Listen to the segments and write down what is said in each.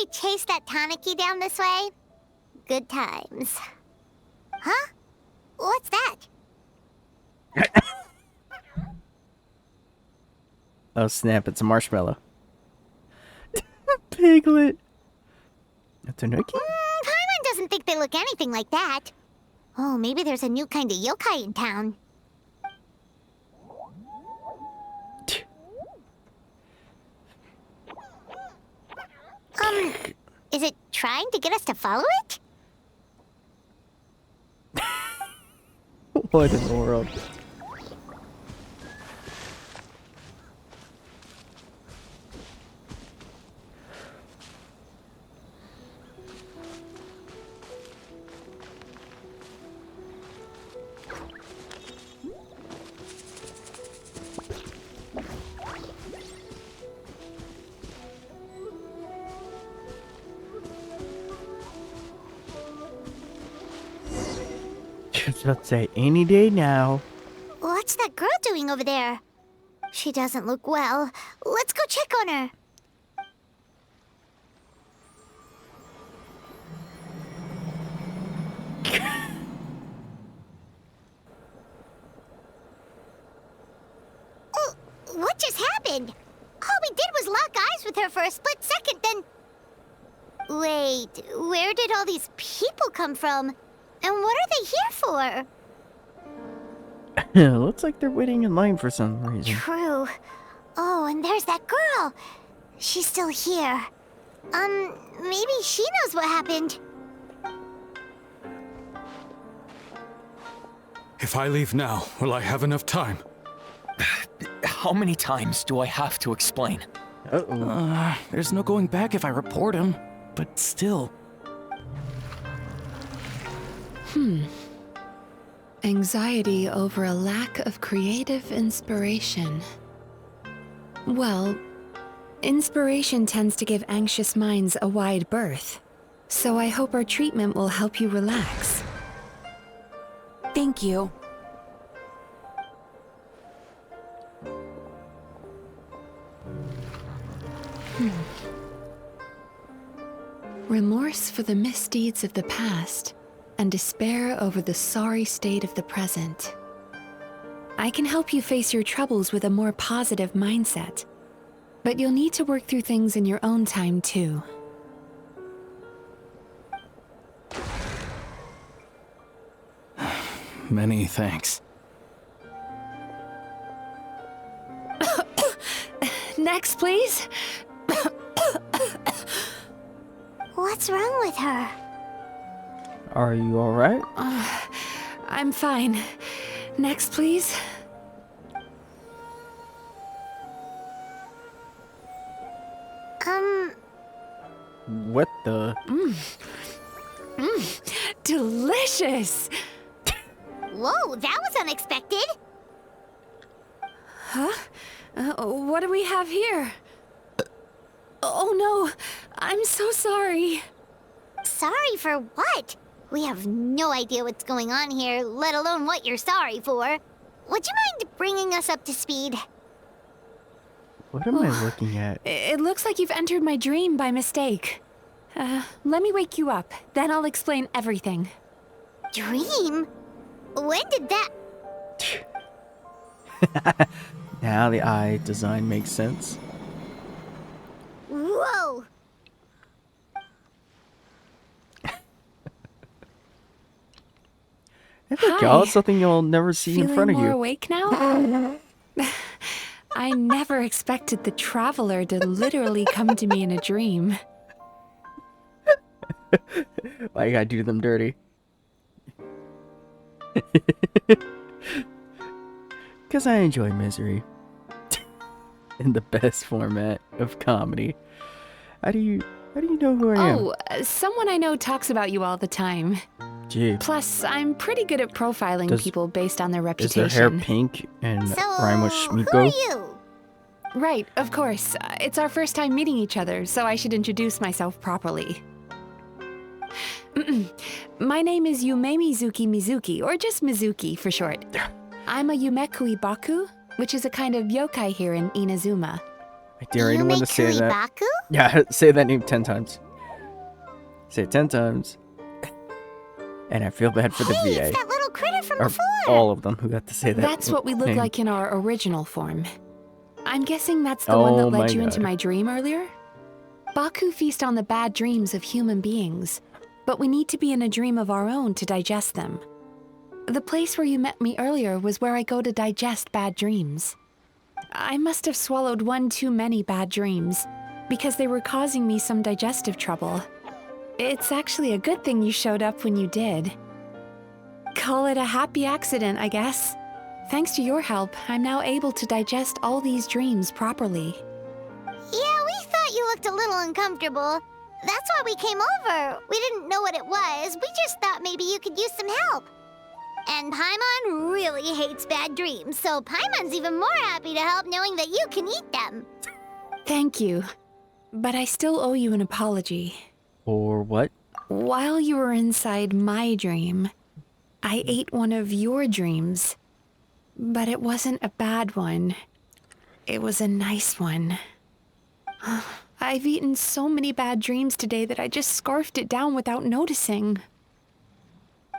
we chase that tanuki down this way? Good times. Huh? What's that? Oh snap, it's a marshmallow. Piglet. A tanuki? Paimon doesn't think they look anything like that. Oh, maybe there's a new kind of yokai in town. Is it trying to get us to follow it? What in the world? Let's say any day now. What's that girl doing over there? She doesn't look well. Let's go check on her. What just happened? All we did was lock eyes with her for a split second, then... Wait, where did all these people come from? And what are they here for? Looks like they're waiting in line for some reason. True. Oh, and there's that girl. She's still here. Maybe she knows what happened. If I leave now, will I have enough time? How many times do I have to explain? Uh-oh. There's no going back if I report him. But still. Anxiety over a lack of creative inspiration. Well, inspiration tends to give anxious minds a wide berth. So I hope our treatment will help you relax. Thank you. Remorse for the misdeeds of the past, and despair over the sorry state of the present. I can help you face your troubles with a more positive mindset, but you'll need to work through things in your own time too. Many thanks. Next, please. What's wrong with her? Are you alright? I'm fine. Next, please. What the? Delicious! Whoa, that was unexpected. Huh? What do we have here? Oh no, I'm so sorry. Sorry for what? We have no idea what's going on here, let alone what you're sorry for. Would you mind bringing us up to speed? What am I looking at? It looks like you've entered my dream by mistake. Let me wake you up, then I'll explain everything. Dream? When did that... Now the eye design makes sense. Whoa! Hey, look, y'all, it's something you'll never see in front of Feeling more you. awake now? I never expected the traveler to literally come to me in a dream. Why you gotta do them dirty? Because I enjoy misery. In the best format of comedy. How do you know who I am? Oh, someone I know talks about you all the time. Gee. Plus, I'm pretty good at profiling people based on their Is reputation. their hair pink and So, rhyme with who are Shmiko? you? Right, of course. It's our first time meeting each other, so I should introduce myself properly. My name is Yumemiziuki, or just Mizuki for short. I'm a Yumekui Baku, which is a kind of yokai here in Inazuma. I dare anyone to say that. Baku? Yeah, say that name 10 times. Say it 10 times. And I feel bad for the Hey, VA. it's that little critter from Or before. all of them who got to say that. That's what we look name. like in our original form. I'm guessing that's the one that Oh my led you into God. my dream earlier? Baku feast on the bad dreams of human beings, but we need to be in a dream of our own to digest them. The place where you met me earlier was where I go to digest bad dreams. I must have swallowed one too many bad dreams, because they were causing me some digestive trouble. It's actually a good thing you showed up when you did. Call it a happy accident, I guess. Thanks to your help, I'm now able to digest all these dreams properly. Yeah, we thought you looked a little uncomfortable. That's why we came over. We didn't know what it was. We just thought maybe you could use some help. And Paimon really hates bad dreams, so Paimon's even more happy to help knowing that you can eat them. Thank you, but I still owe you an apology. Or what? While you were inside my dream, I ate one of your dreams. But it wasn't a bad one. It was a nice one. I've eaten so many bad dreams today that I just scarfed it down without noticing.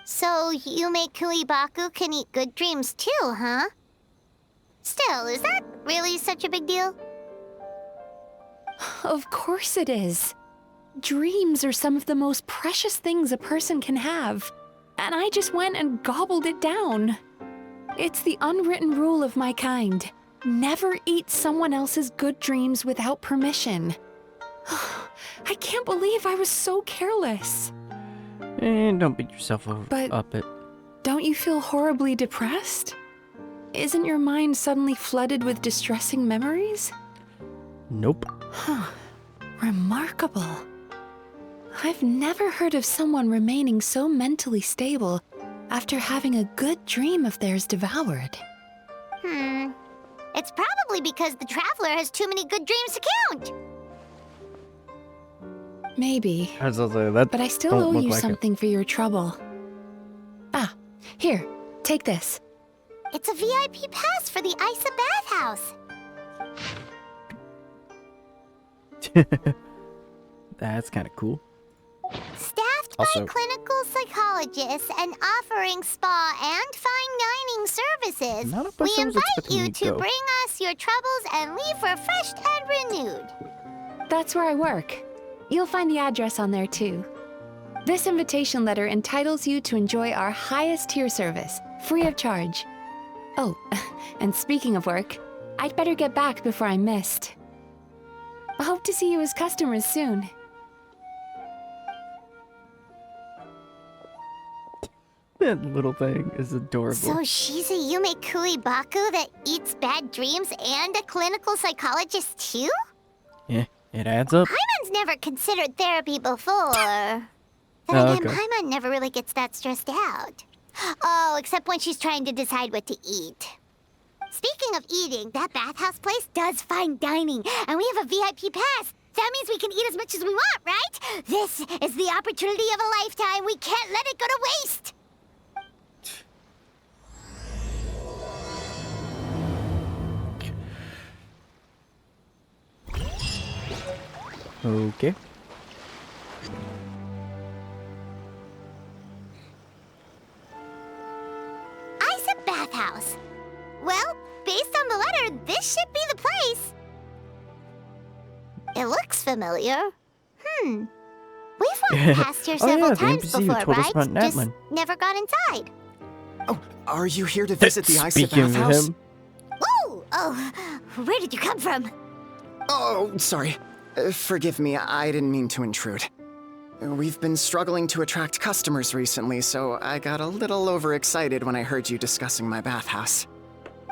So Yumei Baku can eat good dreams too, huh? Still, is that really such a big deal? Of course it is. Dreams are some of the most precious things a person can have. And I just went and gobbled it down. It's the unwritten rule of my kind. Never eat someone else's good dreams without permission. I can't believe I was so careless. And don't beat yourself But- up it. Don't you feel horribly depressed? Isn't your mind suddenly flooded with distressing memories? Nope. Remarkable. I've never heard of someone remaining so mentally stable after having a good dream of theirs devoured. It's probably because the traveler has too many good dreams to count. Maybe. I was also, that But I still don't owe look you like it. something for your trouble. Ah, here, take this. It's a VIP pass for the Isa bathhouse. That's kind of cool. Staffed Also- by clinical psychologists and offering spa and fine dining services. Not a We person was invite expecting you me to to go. bring us your troubles and leave refreshed and renewed. That's where I work. You'll find the address on there too. This invitation letter entitles you to enjoy our highest tier service, free of charge. Oh, and speaking of work, I'd better get back before I'm missed. I hope to see you as customers soon. That little thing is adorable. So she's a Yumei Baku that eats bad dreams and a clinical psychologist too? Yeah, it adds up. Paimon's never considered therapy before. Then Oh, again, okay. Paimon never really gets that stressed out. Oh, except when she's trying to decide what to eat. Speaking of eating, that bathhouse place does fine dining, and we have a VIP pass. That means we can eat as much as we want, right? This is the opportunity of a lifetime. We can't let it go to waste. Okay. Isa bathhouse. Well, based on the letter, this should be the place. It looks familiar. We've walked past here Oh, several yeah, the times NPC who before, told us right? about Just Natlin. never got inside. Oh, are you here to visit the Isa Speaking of bathhouse? him, Whoa! Oh, where did you come from? Oh, sorry. Forgive me, I didn't mean to intrude. We've been struggling to attract customers recently, so I got a little overexcited when I heard you discussing my bathhouse.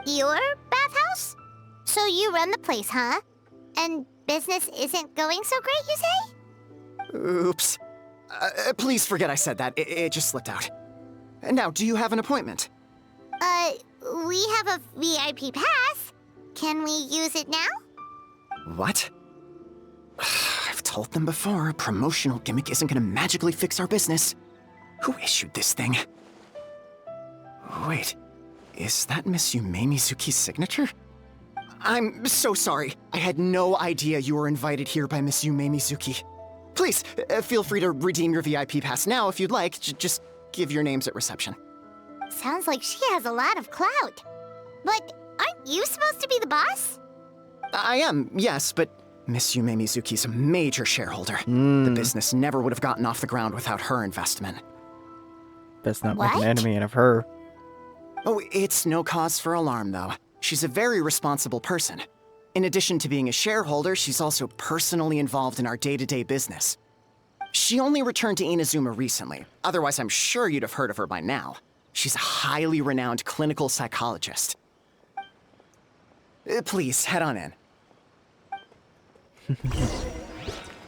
Your bathhouse? So you run the place, huh? And business isn't going so great, you say? Oops. Please forget I said that. It just slipped out. Now, do you have an appointment? We have a VIP pass. Can we use it now? What? I've told them before, a promotional gimmick isn't gonna magically fix our business. Who issued this thing? Wait, is that Miss Yumemiziuki's signature? I'm so sorry. I had no idea you were invited here by Miss Yumemiziuki. Please, feel free to redeem your VIP pass now if you'd like. Just give your names at reception. Sounds like she has a lot of clout. But aren't you supposed to be the boss? I am, yes, but Miss Yumemiziuki's a major shareholder. The business never would have gotten off the ground without her investment. Best not make an What? enemy out of her. Oh, it's no cause for alarm, though. She's a very responsible person. In addition to being a shareholder, she's also personally involved in our day-to-day business. She only returned to Inazuma recently. Otherwise, I'm sure you'd have heard of her by now. She's a highly renowned clinical psychologist. Please, head on in.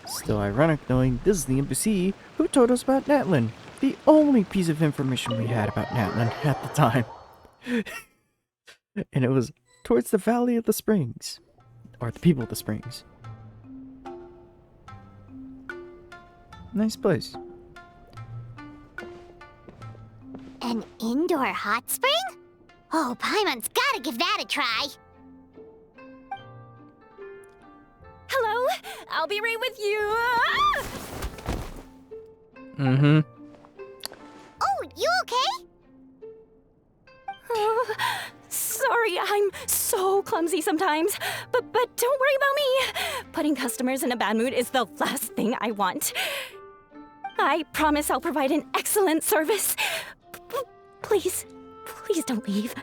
Still ironic knowing this is the NPC who told us about Natlin. The only piece of information we had about Natlin at the time. And it was towards the Valley of the Springs. Or the people of the Springs. Nice place. An indoor hot spring? Oh, Paimon's gotta give that a try. Hello, I'll be right with you. Mm-hmm. Oh, you okay? Oh, sorry, I'm so clumsy sometimes. But don't worry about me. Putting customers in a bad mood is the last thing I want. I promise I'll provide an excellent service. Please don't leave.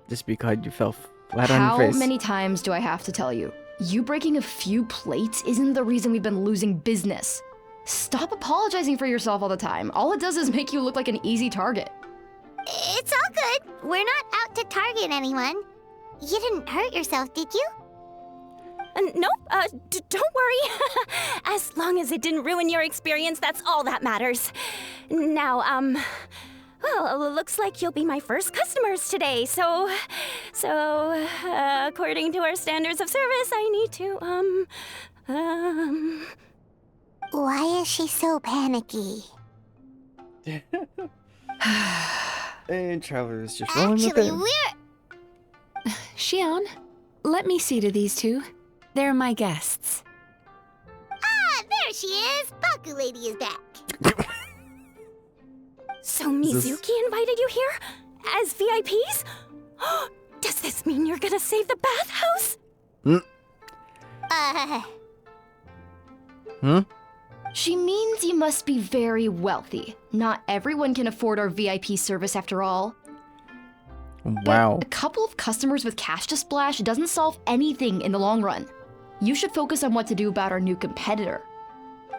Just because you fell flat on your How face. many times do I have to tell you? You breaking a few plates isn't the reason we've been losing business. Stop apologizing for yourself all the time. All it does is make you look like an easy target. It's all good. We're not out to target anyone. You didn't hurt yourself, did you? Nope, don't worry. As long as it didn't ruin your experience, that's all that matters. Now, well, looks like you'll be my first customers today, so, according to our standards of service, I need to, Why is she so panicky? And Traveler's just rolling with Actually, it. we're... Xion, let me see to these two. They're my guests. Ah, there she is. Baku Lady is back. So Mizuki invited you here? As VIPs? Does this mean you're gonna save the bathhouse? She means you must be very wealthy. Not everyone can afford our VIP service after all. Wow. A couple of customers with cash to splash doesn't solve anything in the long run. You should focus on what to do about our new competitor.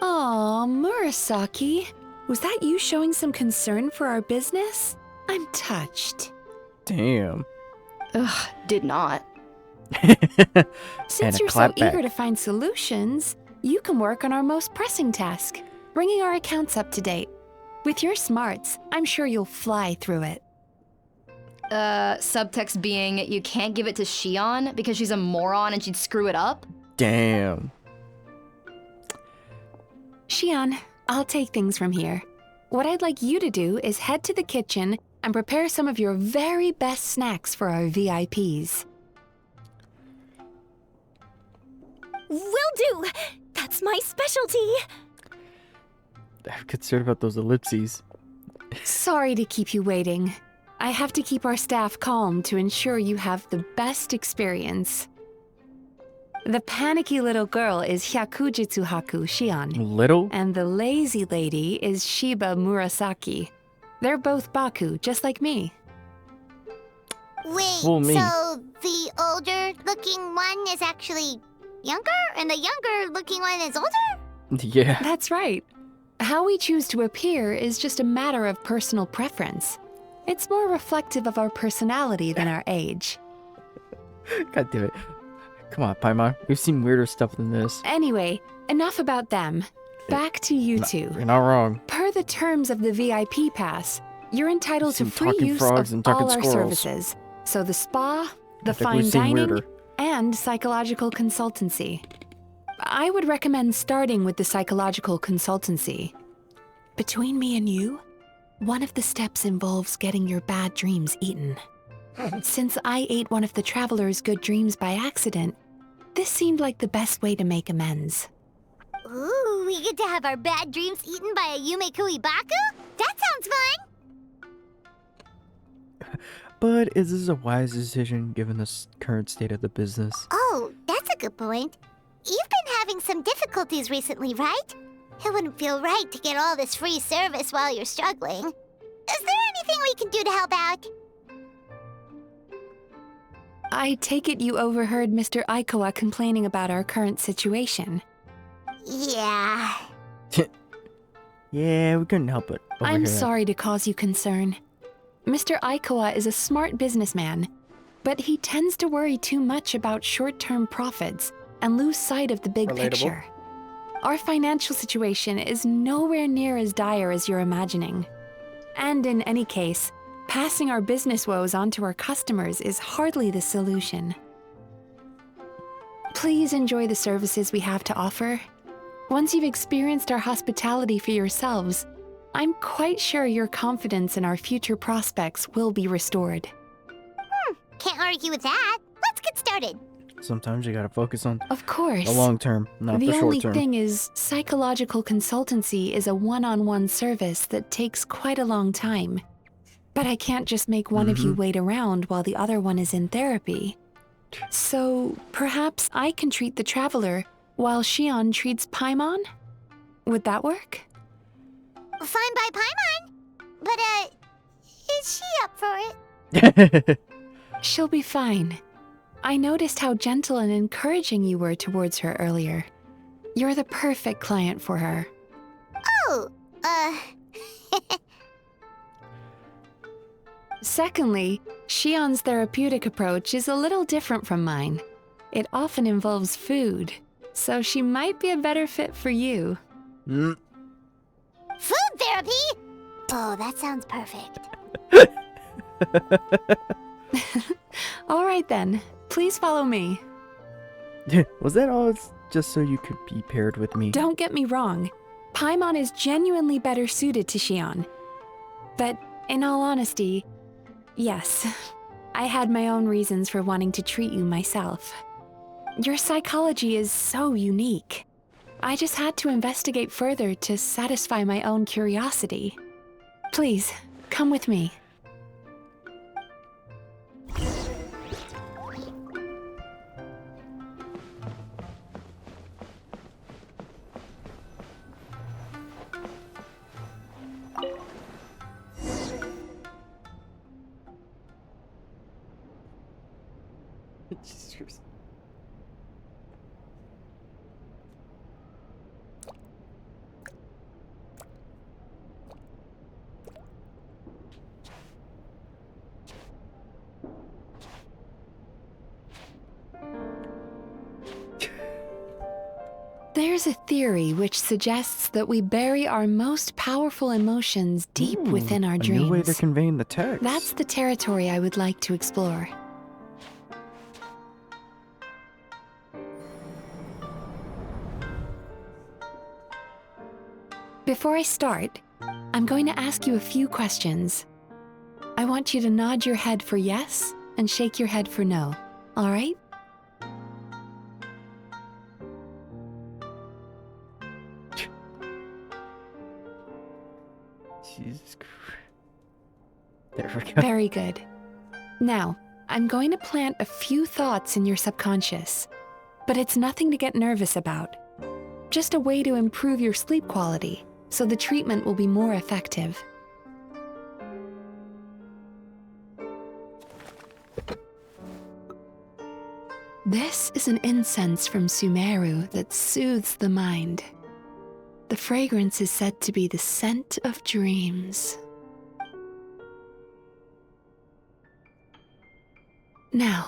Aw, Murasaki. Was that you showing some concern for our business? I'm touched. Damn. Ugh, did not. Since a you're so clap back. eager to find solutions, you can work on our most pressing task, bringing our accounts up to date. With your smarts, I'm sure you'll fly through it. Subtext being, you can't give it to Xion because she's a moron and she'd screw it up? Damn. Xion, I'll take things from here. What I'd like you to do is head to the kitchen and prepare some of your very best snacks for our VIPs. Will do! That's my specialty! I'm concerned about those ellipses. Sorry to keep you waiting. I have to keep our staff calm to ensure you have the best experience. The panicky little girl is Hyakujitsu Haku Xion, Little? and the lazy lady is Shiba Murasaki. They're both Baku, just like me. Wait, Fool me. so the older-looking one is actually younger, and the younger-looking one is older? Yeah. That's right. How we choose to appear is just a matter of personal preference. It's more reflective of our personality than our age. God damn it. Come on, Paimon. We've seen weirder stuff than this. Anyway, enough about them. Back to you two. You're not wrong. Per the terms of the VIP pass, you're entitled to Some free talking use frogs of and talking all our squirrels. services. So the spa, the I think we've fine seen dining, weirder. and psychological consultancy. I would recommend starting with the psychological consultancy. Between me and you, one of the steps involves getting your bad dreams eaten. Since I ate one of the traveler's good dreams by accident, this seemed like the best way to make amends. Ooh, we get to have our bad dreams eaten by a Yumemiziuki Baku? That sounds fun! But is this a wise decision given the current state of the business? Oh, that's a good point. You've been having some difficulties recently, right? It wouldn't feel right to get all this free service while you're struggling. Is there anything we can do to help out? I take it you overheard Mr. Aikawa complaining about our current situation. Yeah. Yeah, we couldn't help it. I'm sorry to cause you concern. Mr. Aikawa is a smart businessman, but he tends to worry too much about short-term profits and lose sight of the big picture. Our financial situation is nowhere near as dire as you're imagining. And in any case, passing our business woes on to our customers is hardly the solution. Please enjoy the services we have to offer. Once you've experienced our hospitality for yourselves, I'm quite sure your confidence in our future prospects will be restored. Can't argue with that. Let's get started. Sometimes you gotta focus on Of course. the long term, not the The short only term. thing is, psychological consultancy is a one-on-one service that takes quite a long time. But I can't just make one of you wait around while the other one is in therapy. So perhaps I can treat the traveler while Shion treats Paimon? Would that work? Fine by Paimon. But, is she up for it? She'll be fine. I noticed how gentle and encouraging you were towards her earlier. You're the perfect client for her. Oh, Secondly, Shion's therapeutic approach is a little different from mine. It often involves food, so she might be a better fit for you. food therapy? Oh, that sounds perfect. All right then, please follow me. Was that all just so you could be paired with me? Don't get me wrong, Paimon is genuinely better suited to Shion. But in all honesty, yes, I had my own reasons for wanting to treat you myself. Your psychology is so unique. I just had to investigate further to satisfy my own curiosity. Please, come with me. There's a theory which suggests that we bury our most powerful emotions deep within our dreams. A new way to convey the text. That's the territory I would like to explore. Before I start, I'm going to ask you a few questions. I want you to nod your head for yes and shake your head for no, all right? Jesus Christ. There we go. Very good. Now, I'm going to plant a few thoughts in your subconscious, but it's nothing to get nervous about. Just a way to improve your sleep quality, so the treatment will be more effective. This is an incense from Sumeru that soothes the mind. The fragrance is said to be the scent of dreams. Now,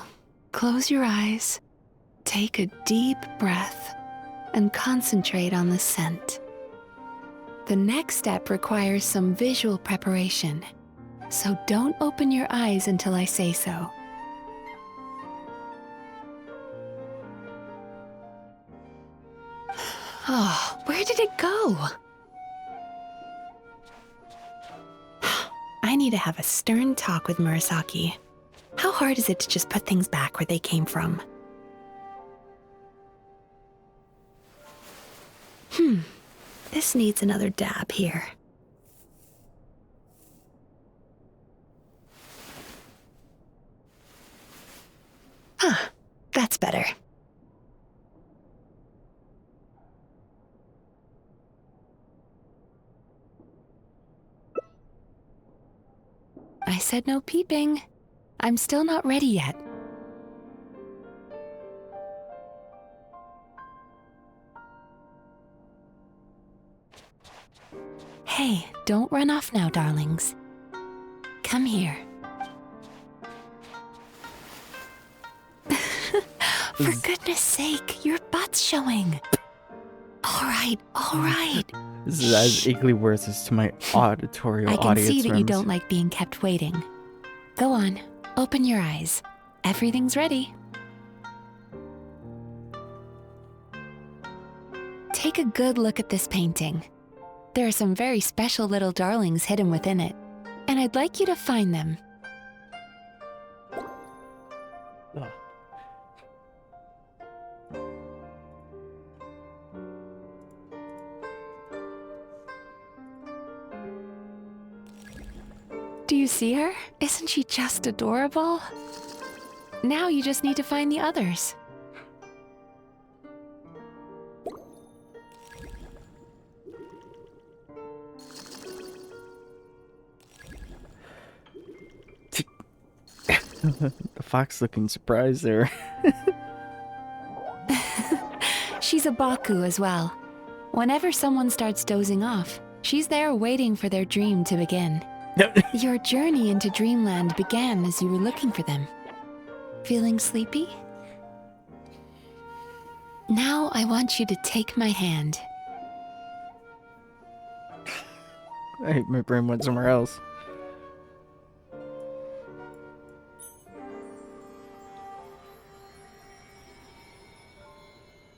close your eyes, take a deep breath, and concentrate on the scent. The next step requires some visual preparation, so don't open your eyes until I say so. Oh, where did it go? I need to have a stern talk with Murasaki. How hard is it to just put things back where they came from? This needs another dab here. That's better. I said no peeping. I'm still not ready yet. Hey, don't run off now, darlings. Come here. For goodness sake, your butt's showing. All right. This is as equally worse as to my auditorial I can audience see that you rooms. don't like being kept waiting. Go on, open your eyes. Everything's ready. Take a good look at this painting. There are some very special little darlings hidden within it, and I'd like you to find them. Oh. Do you see her? Isn't she just adorable? Now you just need to find the others. The fox looking surprised there. She's a Baku as well. Whenever someone starts dozing off, she's there waiting for their dream to begin. Your journey into Dreamland began as you were looking for them. Feeling sleepy? Now I want you to take my hand. My brain went somewhere else.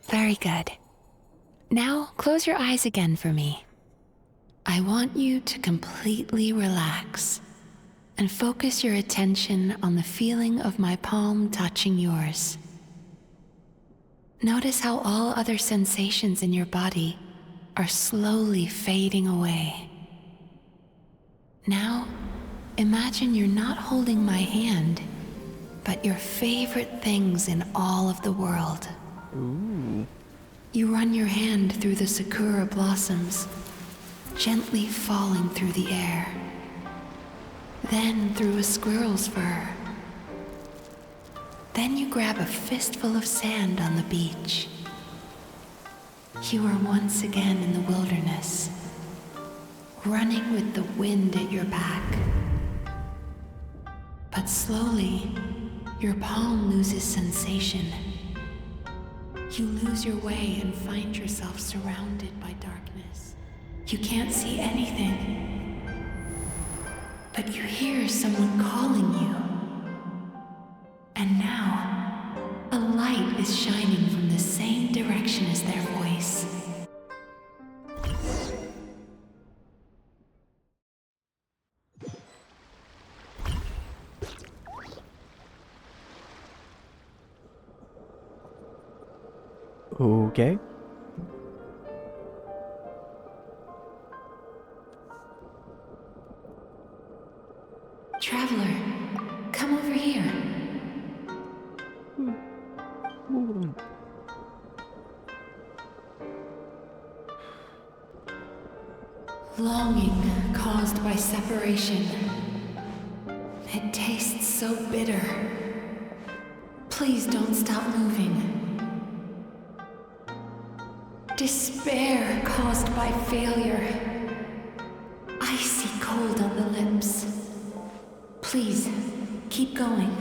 Very good. Now close your eyes again for me. I want you to completely relax and focus your attention on the feeling of my palm touching yours. Notice how all other sensations in your body are slowly fading away. Now, imagine you're not holding my hand, but your favorite things in all of the world. Ooh. You run your hand through the sakura blossoms, gently falling through the air. Then through a squirrel's fur. Then you grab a fistful of sand on the beach. You are once again in the wilderness, running with the wind at your back. But slowly, your palm loses sensation. You lose your way and find yourself surrounded by darkness. You can't see anything, but you hear someone calling you. And now, a light is shining from the same direction as their voice. Okay. Traveler, come over here. Longing caused by separation. It tastes so bitter. Please don't stop moving. Despair caused by failure. Icy cold on the lips. Please, keep going.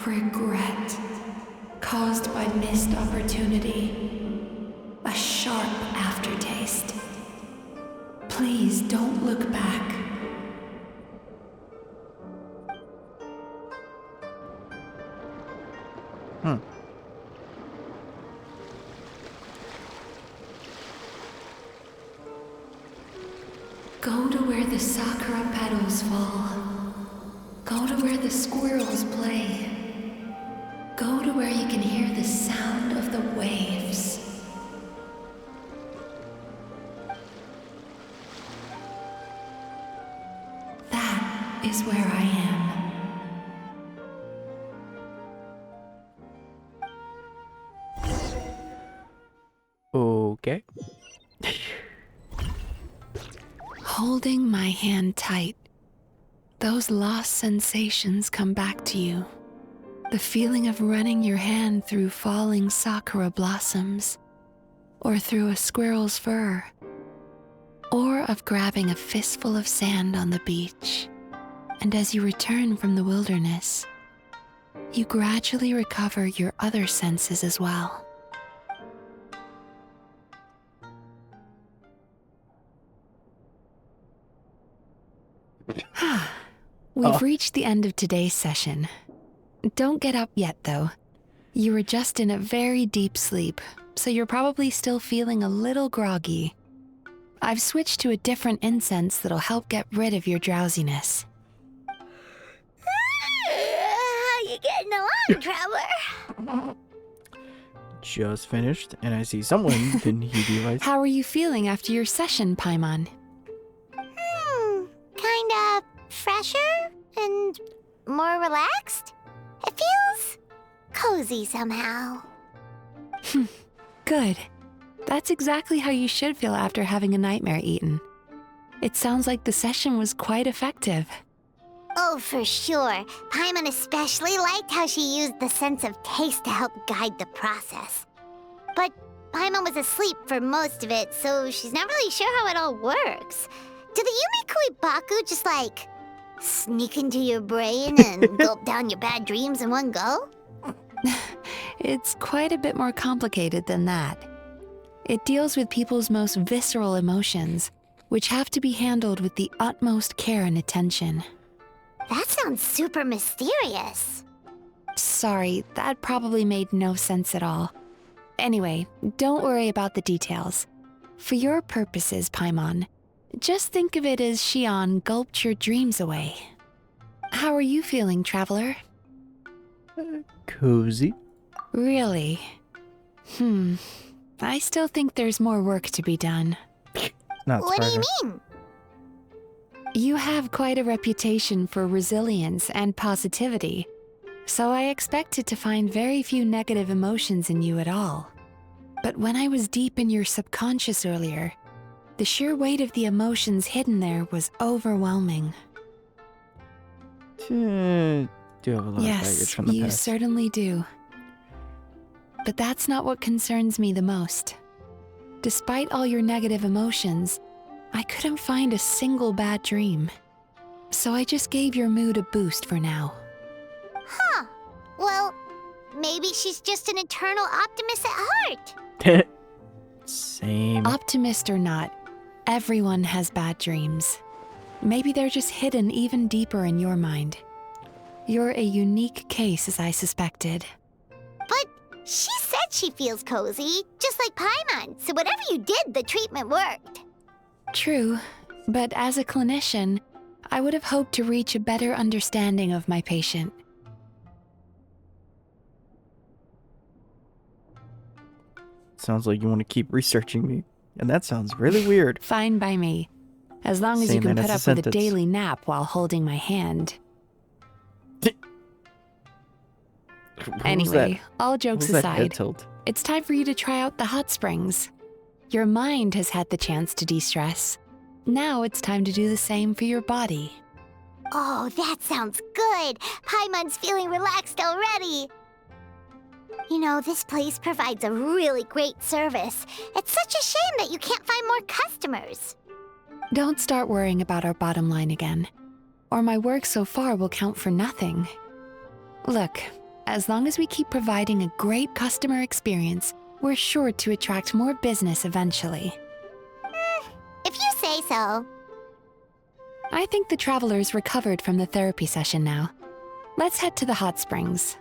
Regret caused by missed opportunity. A sharp aftertaste. Please don't look back. Go to where the sakura petals fall. Go to where the squirrels play. Go to where you can hear the sound of the waves. That is where I am. Okay. Holding my hand tight, those lost sensations come back to you. The feeling of running your hand through falling sakura blossoms, or through a squirrel's fur, or of grabbing a fistful of sand on the beach. And as you return from the wilderness, you gradually recover your other senses as well. We've reached the end of today's session. Don't get up yet, though. You were just in a very deep sleep, so you're probably still feeling a little groggy. I've switched to a different incense that'll help get rid of your drowsiness. How you getting along, Traveler? Just finished, and I see someone in Hebe lights. How are you feeling after your session, Paimon? Kinda fresher and more relaxed. It feels cozy somehow. Good. That's exactly how you should feel after having a nightmare eaten. It sounds like the session was quite effective. Oh, for sure. Paimon especially liked how she used the sense of taste to help guide the process. But Paimon was asleep for most of it, so she's not really sure how it all works. Did the Yumemiziuki Baku just, like, sneak into your brain and gulp down your bad dreams in one go? It's quite a bit more complicated than that. It deals with people's most visceral emotions, which have to be handled with the utmost care and attention. That sounds super mysterious. Sorry, that probably made no sense at all. Anyway, don't worry about the details. For your purposes, Paimon, just think of it as Xion gulped your dreams away. How are you feeling, Traveler? Cozy. Really? I still think there's more work to be done. Not What do you surprising. mean? You have quite a reputation for resilience and positivity, so I expected to find very few negative emotions in you at all. But when I was deep in your subconscious earlier, the sheer weight of the emotions hidden there was overwhelming. Do have a lot of baggage Yes, from the you past. certainly do. But that's not what concerns me the most. Despite all your negative emotions, I couldn't find a single bad dream. So I just gave your mood a boost for now. Huh. Well, maybe she's just an eternal optimist at heart. Same. Optimist or not, everyone has bad dreams. Maybe they're just hidden even deeper in your mind. You're a unique case, as I suspected. But she said she feels cozy, just like Paimon, so whatever you did, the treatment worked. True, but as a clinician, I would have hoped to reach a better understanding of my patient. Sounds like you want to keep researching me, and that sounds really weird. Fine by me, as long as you Saying can that put as up a with a sentence. daily nap while holding my hand. What was Anyway, that? all What jokes was that head aside, tilt? it's time for you to try out the hot springs. Your mind has had the chance to de-stress. Now it's time to do the same for your body. Oh, that sounds good. Paimon's feeling relaxed already. You know, this place provides a really great service. It's such a shame that you can't find more customers. Don't start worrying about our bottom line again, or my work so far will count for nothing. Look, as long as we keep providing a great customer experience, we're sure to attract more business eventually. If you say so. I think the travelers recovered from the therapy session now. Let's head to the hot springs.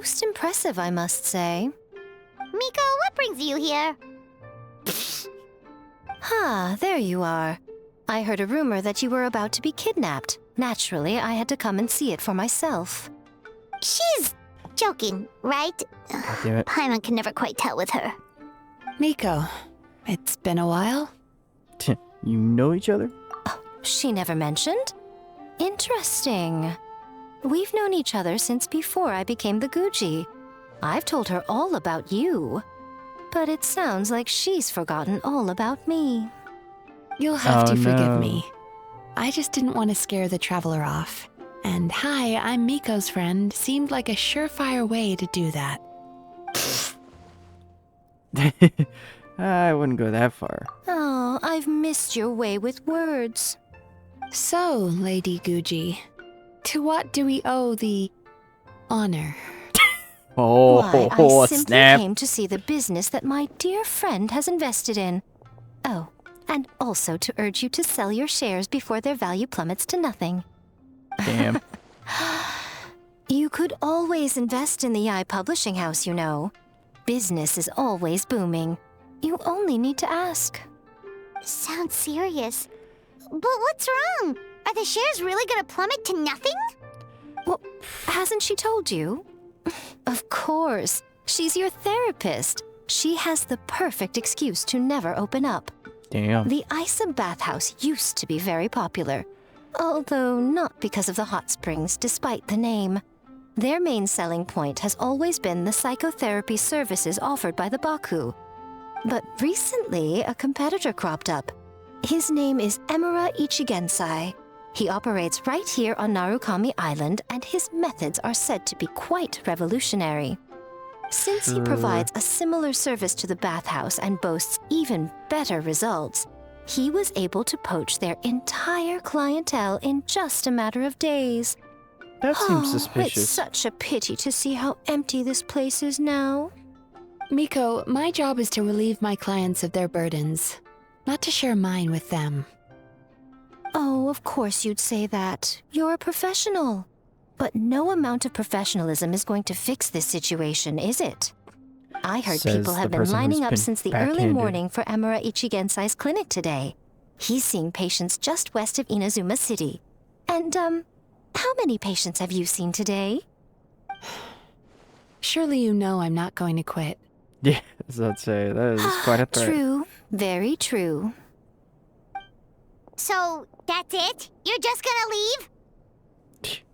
Most impressive, I must say. Miko, what brings you here? There you are. I heard a rumor that you were about to be kidnapped. Naturally, I had to come and see it for myself. She's joking, right? God damn it. Paimon can never quite tell with her. Miko, it's been a while. You know each other? She never mentioned? Interesting. We've known each other since before I became the Guji. I've told her all about you. But it sounds like she's forgotten all about me. You'll have Oh, to forgive no. me. I just didn't want to scare the traveler off. And hi, I'm Miko's friend seemed like a surefire way to do that. I wouldn't go that far. Oh, I've missed your way with words. So, Lady Guji, to what do we owe the honor? Why, I simply snap. came to see the business that my dear friend has invested in. Oh, and also to urge you to sell your shares before their value plummets to nothing. Damn. You could always invest in the Eye Publishing House, you know. Business is always booming. You only need to ask. Sounds serious. But what's wrong? Are the shares really gonna plummet to nothing? Well, hasn't she told you? Of course. She's your therapist. She has the perfect excuse to never open up. Damn. The Isa bathhouse used to be very popular, although not because of the hot springs, despite the name. Their main selling point has always been the psychotherapy services offered by the Baku. But recently, a competitor cropped up. His name is Emura Ichigensai. He operates right here on Narukami Island, and his methods are said to be quite revolutionary. Since he provides a similar service to the bathhouse and boasts even better results, he was able to poach their entire clientele in just a matter of days. That seems It's suspicious. such a pity to see how empty this place is now. Miko, my job is to relieve my clients of their burdens, not to share mine with them. Oh, of course you'd say that. You're a professional. But no amount of professionalism is going to fix this situation, is it? I heard Says people have the been person who's lining up been since the early backhanded. morning for Emura Ichigensai's clinic today. He's seeing patients just west of Inazuma City. And, how many patients have you seen today? Surely you know I'm not going to quit. Yeah, as I'd say, that is quite a threat. True. Very true. So, that's it? You're just gonna leave?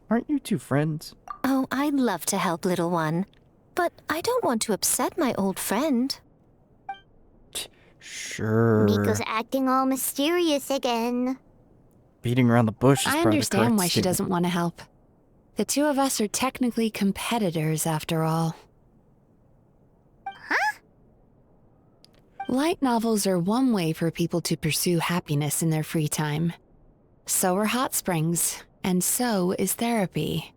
Aren't you two friends? Oh, I'd love to help, little one. But I don't want to upset my old friend. Sure. Miko's acting all mysterious again. Beating around the bush is I probably the understand correct why she statement. doesn't want to help. The two of us are technically competitors, after all. Light novels are one way for people to pursue happiness in their free time. So are hot springs, and so is therapy.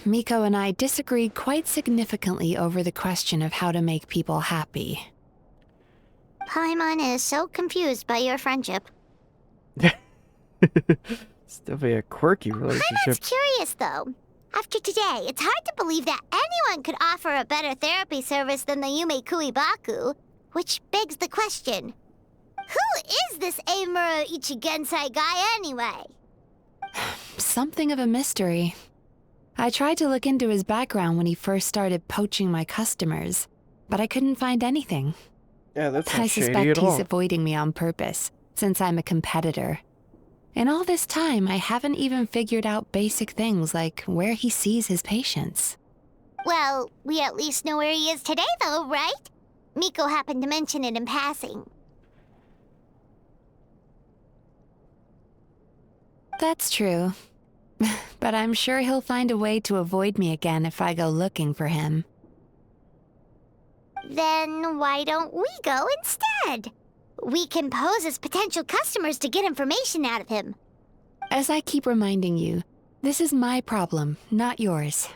Miko and I disagreed quite significantly over the question of how to make people happy. Paimon is so confused by your friendship. It's definitely a quirky relationship. Paimon's curious, though. After today, it's hard to believe that anyone could offer a better therapy service than the Yumei Baku, which begs the question, who is this Emura Ichigensai guy anyway? Something of a mystery. I tried to look into his background when he first started poaching my customers, but I couldn't find anything. Yeah, that's not I shady suspect at he's all. avoiding me on purpose, since I'm a competitor. In all this time, I haven't even figured out basic things like where he sees his patients. Well, we at least know where he is today, though, right? Miko happened to mention it in passing. That's true. But I'm sure he'll find a way to avoid me again if I go looking for him. Then why don't we go instead? We can pose as potential customers to get information out of him. As I keep reminding you, this is my problem, not yours.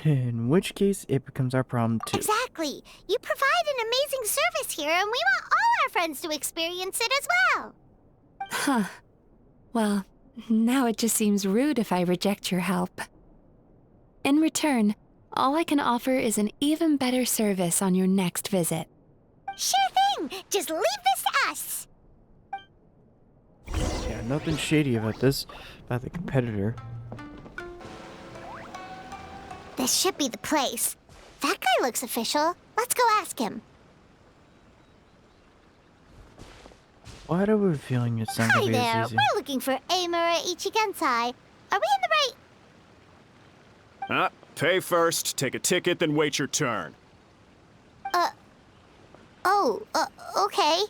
In which case, it becomes our problem too. Exactly. You provide an amazing service here, and we want all our friends to experience it as well. Huh. Well, now it just seems rude if I reject your help. In return, all I can offer is an even better service on your next visit. Sure thing! Just leave this to us! Yeah, nothing shady about this, about the competitor. This should be the place. That guy looks official. Let's go ask him. Why do I have a feeling it's not Hi gonna be there. as easy? We're looking for Amura Ichigensai. Are we in the right... Pay first, take a ticket, then wait your turn. Okay.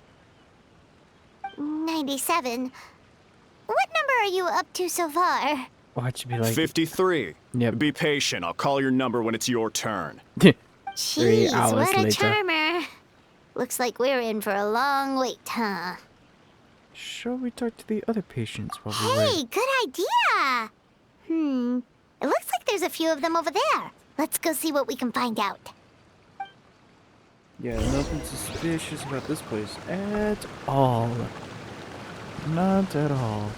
97. What number are you up to so far? Watch me like 53. Yep. Be patient, I'll call your number when it's your turn. 3 Jeez, hours what a later. charmer. Looks like we're in for a long wait, huh? Shall we talk to the other patients while we Hey, wait? good idea! It looks like there's a few of them over there. Let's go see what we can find out. Yeah, nothing suspicious about this place at all. Not at all.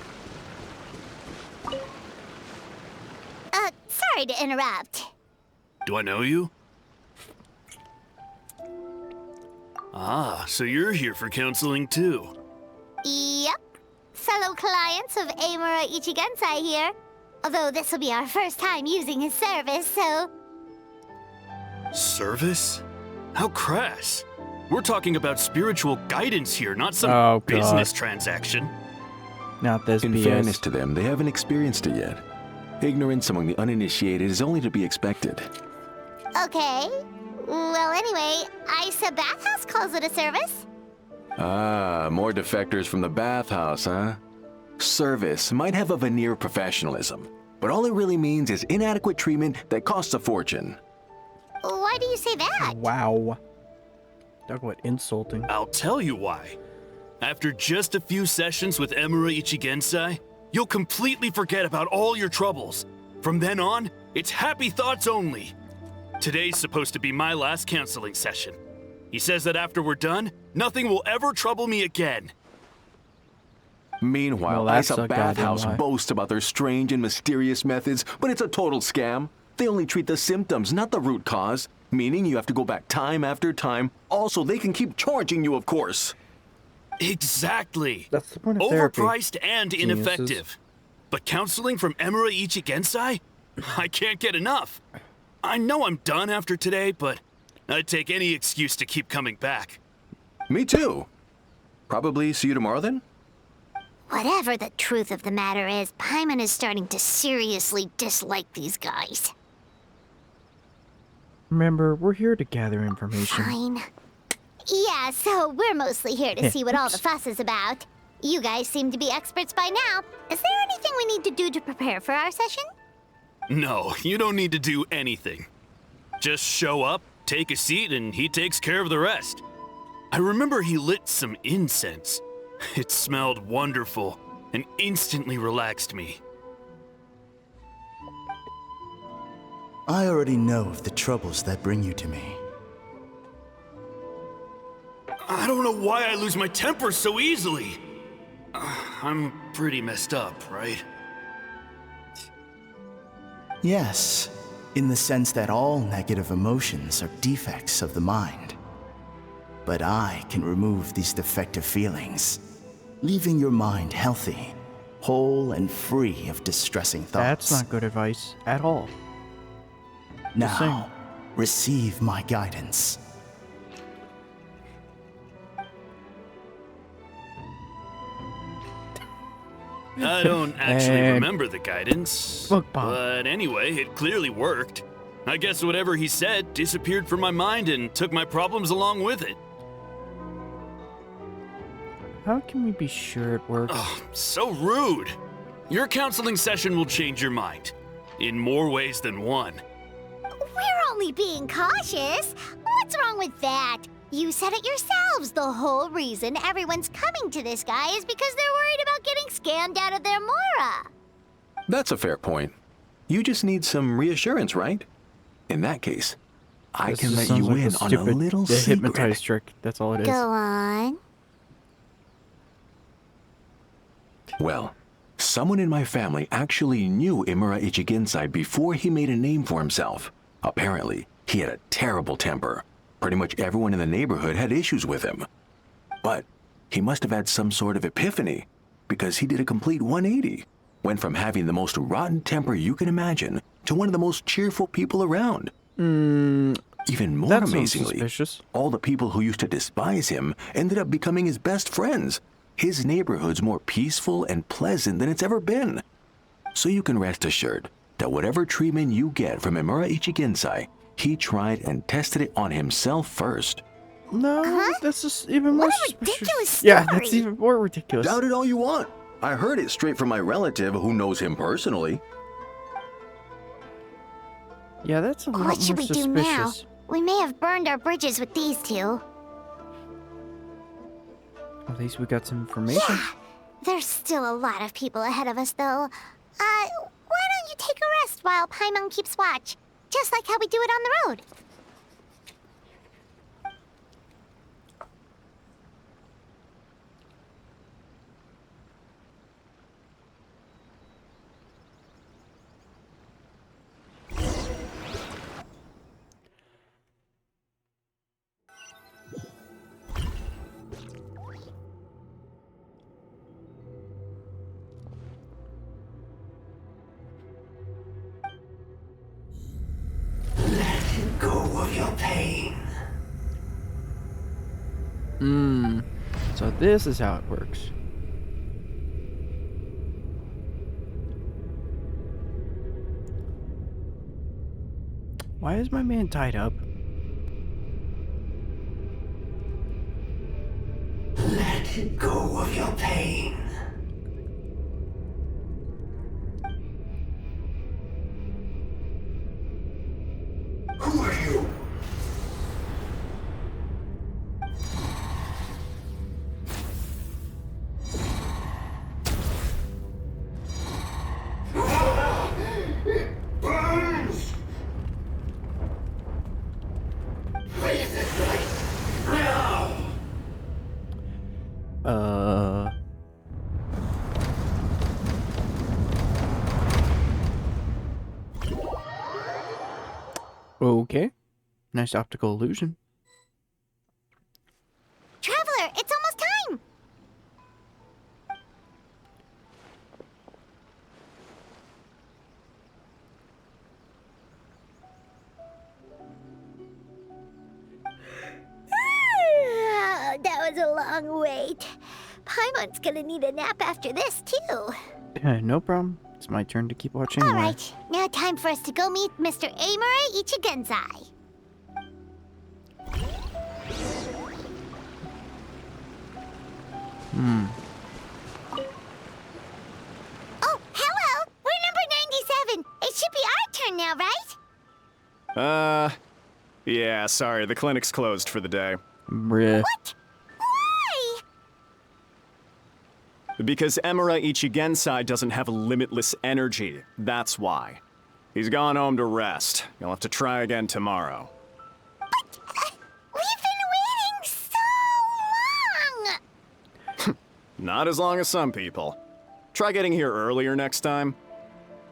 Sorry to interrupt. Do I know you? Ah, so you're here for counseling too. Yep. Fellow clients of Amura Ichigensai here. Although this will be our first time using his service, so... Service? How crass. We're talking about spiritual guidance here, not some Oh, God. business transaction. Not this In BS. fairness to them, they haven't experienced it yet. Ignorance among the uninitiated is only to be expected. Okay. Well, anyway, Isa Bathhouse calls it a service. Ah, more defectors from the bathhouse, huh? Service might have a veneer of professionalism, but all it really means is inadequate treatment that costs a fortune. Why do you say that? Wow. Talk about insulting. I'll tell you why. After just a few sessions with Amura Ichigensai, you'll completely forget about all your troubles. From then on, it's happy thoughts only. Today's supposed to be my last counseling session. He says that after we're done, nothing will ever trouble me again. Meanwhile, Well, that's Isa a goddamn Bathhouse lie. boasts about their strange and mysterious methods, but it's a total scam. They only treat the symptoms, not the root cause, meaning you have to go back time after time. Also, they can keep charging you, of course. Exactly. That's the point of therapy. Overpriced and Geniuses. ineffective. But counseling from Amura Ichigensai? I can't get enough. I know I'm done after today, but I'd take any excuse to keep coming back. Me too. Probably see you tomorrow then? Whatever the truth of the matter is, Paimon is starting to seriously dislike these guys. Remember, we're here to gather information. Fine. Yeah, so we're mostly here to see what all the fuss is about. You guys seem to be experts by now. Is there anything we need to do to prepare for our session? No, you don't need to do anything. Just show up, take a seat, and he takes care of the rest. I remember he lit some incense. It smelled wonderful and instantly relaxed me. I already know of the troubles that bring you to me. I don't know why I lose my temper so easily. I'm pretty messed up, right? Yes, in the sense that all negative emotions are defects of the mind. But I can remove these defective feelings, leaving your mind healthy, whole and free of distressing thoughts. That's not good advice at all. Just saying. Now, receive my guidance. I don't actually And- remember the guidance. Fuck Bob. But anyway, it clearly worked. I guess whatever he said disappeared from my mind and took my problems along with it. How can we be sure it works? Oh, so rude. Your counseling session will change your mind. In more ways than one. We're only being cautious. What's wrong with that? You said it yourselves. The whole reason everyone's coming to this guy is because they're worried about getting scammed out of their Mora. That's a fair point. You just need some reassurance, right? In that case, I This can just let sounds you like in on a stupid little hypnotize secret. trick. That's all it is. Go on. Well, Someone in my family actually knew Imura Ichigensai before he made a name for himself. Apparently, he had a terrible temper. Pretty much everyone in the neighborhood had issues with him. But he must have had some sort of epiphany, because he did a complete 180. Went from having the most rotten temper you can imagine to one of the most cheerful people around. Even more amazingly, all the people who used to despise him ended up becoming his best friends. His neighborhood's more peaceful and pleasant than it's ever been. So you can rest assured that whatever treatment you get from Imura Ichigensai, he tried and tested it on himself first. No, that's just even more ridiculous Yeah, that's even more ridiculous. Doubt it all you want. I heard it straight from my relative who knows him personally. Yeah, that's a lot more What should we do now? suspicious. We may have burned our bridges with these two. At least we got some information. Yeah, there's still a lot of people ahead of us, though. Why don't you take a rest while Paimon keeps watch? Just like how we do it on the road. Go of your pain. So this is how it works. Why is my man tied up? Let go of your pain. Who are you? It burns! Please this right now! Okay. Nice optical illusion. Traveler, it's almost time! That was a long wait. Paimon's gonna need a nap after this, too. No problem. It's my turn to keep watching. All right, now time for us to go meet Mr. Imura Ichigensai. Oh, hello! We're number 97. It should be our turn now, right? Yeah, sorry, the clinic's closed for the day. Bruh. What? Why? Because Imura Ichigensai doesn't have limitless energy, that's why. He's gone home to rest. You'll have to try again tomorrow. But we've been waiting so long! Not as long as some people. Try getting here earlier next time.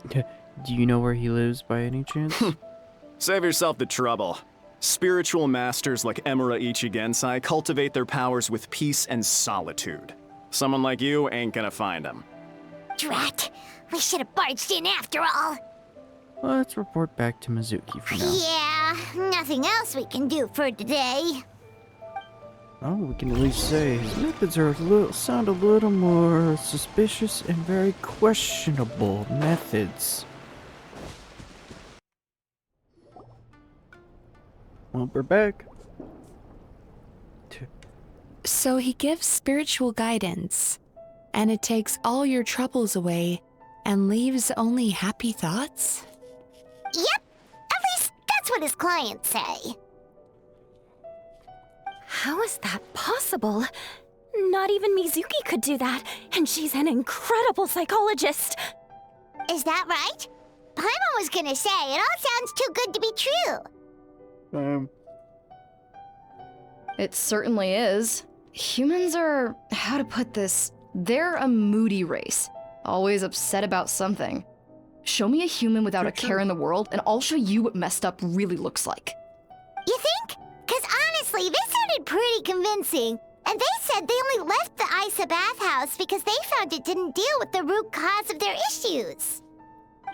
Do you know where he lives by any chance? Save yourself the trouble. Spiritual masters like Imura Ichigensai cultivate their powers with peace and solitude. Someone like you ain't gonna find him. Drat! We should have barged in after all. Let's report back to Mizuki for now. Yeah, nothing else we can do for today. Oh, we can at least say his methods are sound a little more suspicious and very questionable methods. Well, we're back. So he gives spiritual guidance, and it takes all your troubles away and leaves only happy thoughts? Yep, at least that's what his clients say. How is that possible? Not even Mizuki could do that, and she's an incredible psychologist. Is that right? Paimon was gonna say it all sounds too good to be true. It certainly is. Humans are, how to put this, they're a moody race. Always upset about something. Show me a human without a care in the world, and I'll show you what messed up really looks like. You think? Because honestly, this sounded pretty convincing. And they said they only left the Isa bathhouse because they found it didn't deal with the root cause of their issues.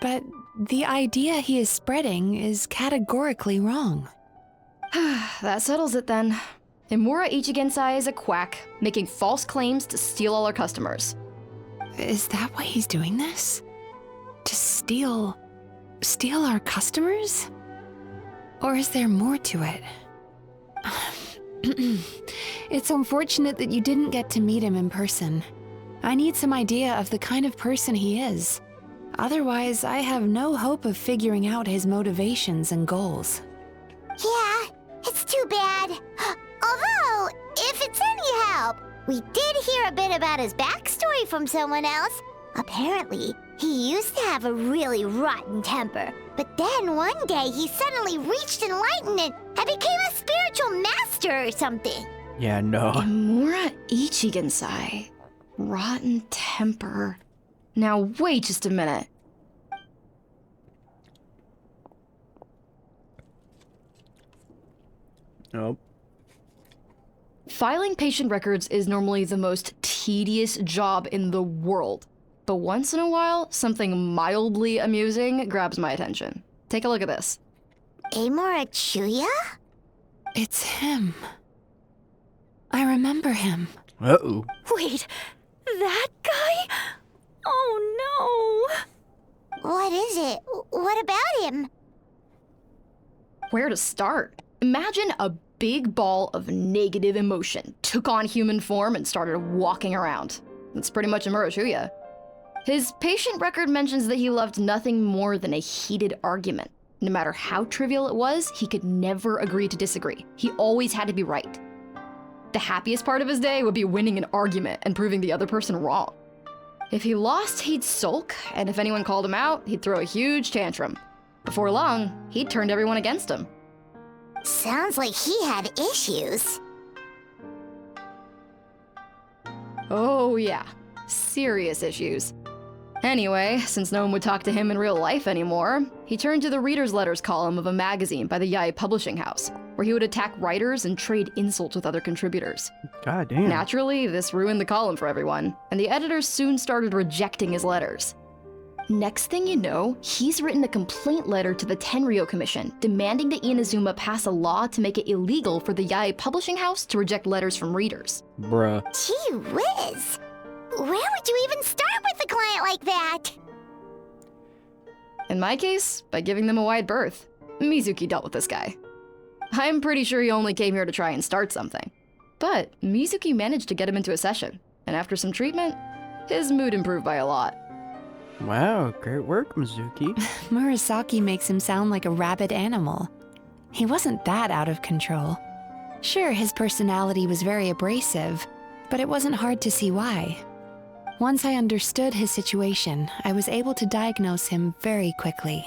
But the idea he is spreading is categorically wrong. That settles it then. Imura Ichigensai is a quack, making false claims to steal all our customers. Is that why he's doing this? To steal our customers? Or is there more to it? It's unfortunate that you didn't get to meet him in person. I need some idea of the kind of person he is. Otherwise, I have no hope of figuring out his motivations and goals. Yeah, it's too bad. Although, if it's any help, we did hear a bit about his backstory from someone else. Apparently, he used to have a really rotten temper, but then one day he suddenly reached enlightenment and became a spiritual master or something. Yeah, no. Imura Ichigensai. Rotten temper. Now wait just a minute. Nope. Filing patient records is normally the most tedious job in the world. But once in a while, something mildly amusing grabs my attention. Take a look at this. Amora Chuya? It's him. I remember him. Uh-oh. Wait, that guy? Oh no! What is it? What about him? Where to start? Imagine a big ball of negative emotion took on human form and started walking around. That's pretty much Imura Chuya. His patient record mentions that he loved nothing more than a heated argument. No matter how trivial it was, he could never agree to disagree. He always had to be right. The happiest part of his day would be winning an argument and proving the other person wrong. If he lost, he'd sulk, and if anyone called him out, he'd throw a huge tantrum. Before long, he'd turned everyone against him. Sounds like he had issues. Oh yeah, serious issues. Anyway, since no one would talk to him in real life anymore, he turned to the reader's letters column of a magazine by the Yae Publishing House, where he would attack writers and trade insults with other contributors. God damn. Naturally, this ruined the column for everyone, and the editors soon started rejecting his letters. Next thing you know, he's written a complaint letter to the Tenryo Commission, demanding that Inazuma pass a law to make it illegal for the Yae Publishing House to reject letters from readers. Bruh. Gee whiz. Where would you even start with a client like that? In my case, by giving them a wide berth. Mizuki dealt with this guy. I'm pretty sure he only came here to try and start something. But Mizuki managed to get him into a session, and after some treatment, his mood improved by a lot. Wow, great work, Mizuki. Murasaki makes him sound like a rabid animal. He wasn't that out of control. Sure, his personality was very abrasive, but it wasn't hard to see why. Once I understood his situation, I was able to diagnose him very quickly.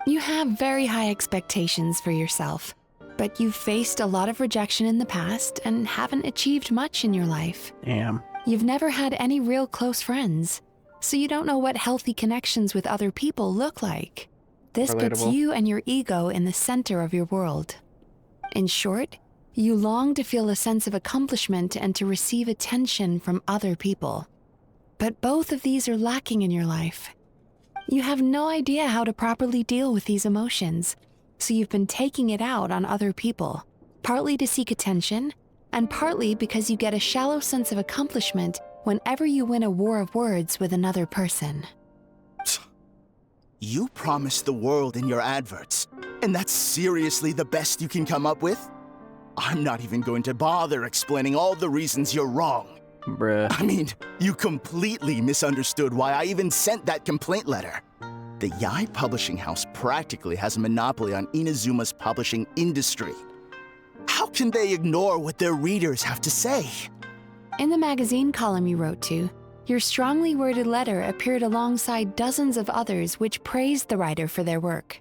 You have very high expectations for yourself, but you've faced a lot of rejection in the past and haven't achieved much in your life. Damn. You've never had any real close friends, so you don't know what healthy connections with other people look like. This puts Relatable. you and your ego in the center of your world. In short, you long to feel a sense of accomplishment and to receive attention from other people. But both of these are lacking in your life. You have no idea how to properly deal with these emotions, so you've been taking it out on other people, partly to seek attention, and partly because you get a shallow sense of accomplishment whenever you win a war of words with another person. You promised the world in your adverts, and that's seriously the best you can come up with? I'm not even going to bother explaining all the reasons you're wrong. Bruh. I mean, you completely misunderstood why I even sent that complaint letter. The Yae Publishing House practically has a monopoly on Inazuma's publishing industry. How can they ignore what their readers have to say? In the magazine column you wrote to, your strongly worded letter appeared alongside dozens of others which praised the writer for their work.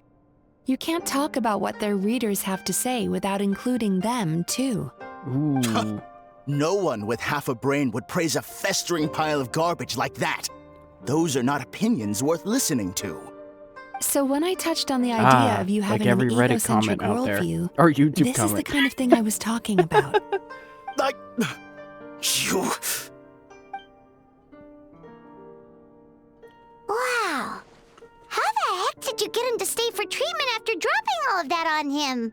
You can't talk about what their readers have to say without including them, too. Ooh. No one with half a brain would praise a festering pile of garbage like that. Those are not opinions worth listening to. So when I touched on the idea of you like having every an Reddit egocentric comment out there. worldview, Or YouTube this comment. is the kind of thing I was talking about. You... Wow. How the heck did you get him to stay for treatment after dropping all of that on him?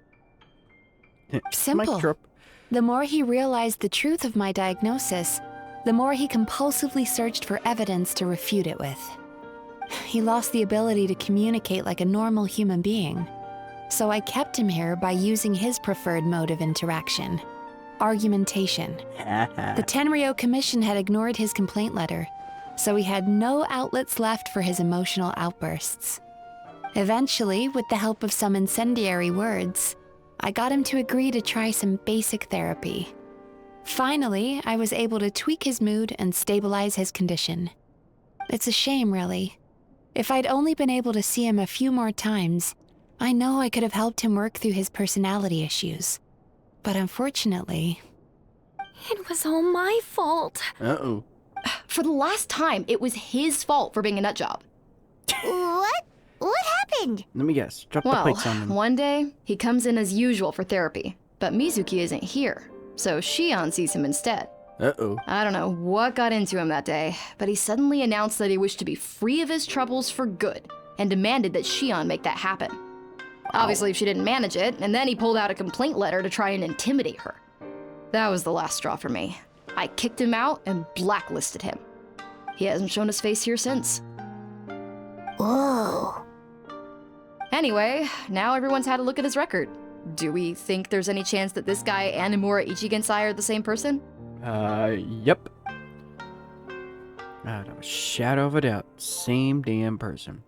Simple. The more he realized the truth of my diagnosis, the more he compulsively searched for evidence to refute it with. He lost the ability to communicate like a normal human being. So I kept him here by using his preferred mode of interaction: argumentation. The Tenryo Commission had ignored his complaint letter, so he had no outlets left for his emotional outbursts. Eventually, with the help of some incendiary words, I got him to agree to try some basic therapy. Finally, I was able to tweak his mood and stabilize his condition. It's a shame, really. If I'd only been able to see him a few more times, I know I could have helped him work through his personality issues. But unfortunately... It was all my fault. Uh-oh. For the last time, it was his fault for being a nutjob. What? What happened? Let me guess. Drop the Well, plates on him. one day, he comes in as usual for therapy, but Mizuki isn't here, so Shion sees him instead. Uh-oh. I don't know what got into him that day, but he suddenly announced that he wished to be free of his troubles for good, and demanded that Shion make that happen. Obviously, she didn't manage it, and then he pulled out a complaint letter to try and intimidate her. That was the last straw for me. I kicked him out and blacklisted him. He hasn't shown his face here since. Whoa. Anyway, now everyone's had a look at his record. Do we think there's any chance that this guy and Imura Ichigensai are the same person? Yep. Out of a shadow of a doubt. Same damn person.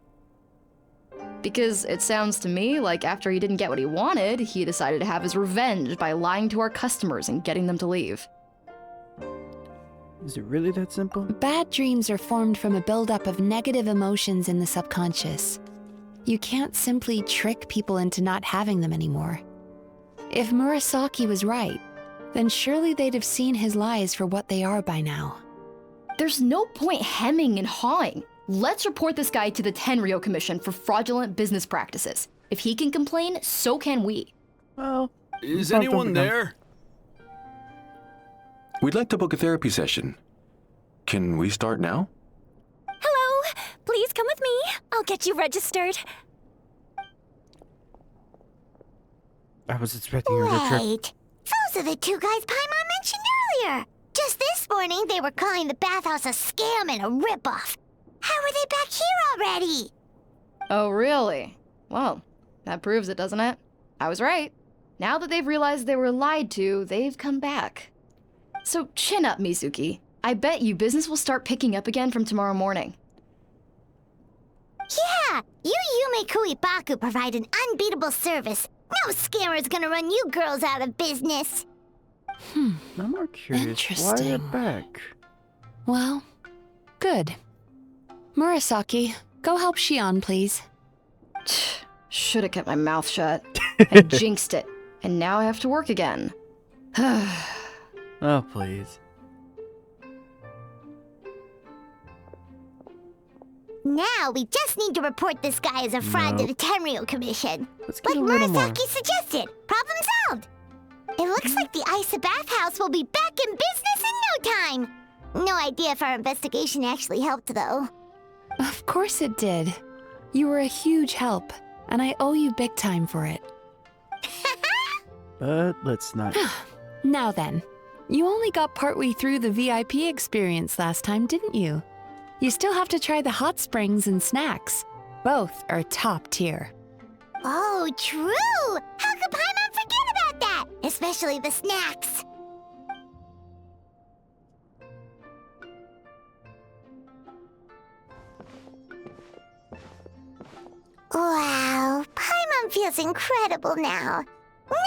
Because it sounds to me like after he didn't get what he wanted, he decided to have his revenge by lying to our customers and getting them to leave. Is it really that simple? Bad dreams are formed from a buildup of negative emotions in the subconscious. You can't simply trick people into not having them anymore. If Murasaki was right, then surely they'd have seen his lies for what they are by now. There's no point hemming and hawing. Let's report this guy to the Tenryo Commission for fraudulent business practices. If he can complain, so can we. Well, is anyone there? We'd like to book a therapy session. Can we start now? Hello, please come with me. I'll get you registered. I was expecting her to trip. Wait. Those are the two guys Paimon mentioned earlier. Just this morning, they were calling the bathhouse a scam and a ripoff. How are they back here already? Oh, really? Well, that proves it, doesn't it? I was right. Now that they've realized they were lied to, they've come back. So chin up, Mizuki. I bet you business will start picking up again from tomorrow morning. Yeah, you Yume Kuibaku provide an unbeatable service. No scammer's gonna run you girls out of business. I'm more curious. Why they're back? Well, good. Murasaki, go help Shion, please. Should have kept my mouth shut. I jinxed it, and now I have to work again. Oh, please. Now we just need to report this guy as a fraud to the Tenryo Commission. Let's Like get a little more. Murasaki suggested. Problem solved. It looks like the Isa bathhouse will be back in business in no time. No idea if our investigation actually helped, though. Of course it did. You were a huge help, and I owe you big time for it. But let's not. Now then, you only got partway through the VIP experience last time, didn't you? You still have to try the hot springs and snacks. Both are top tier. Oh, true! How could Paimon forget about that? Especially the snacks. Wow, Paimon feels incredible now.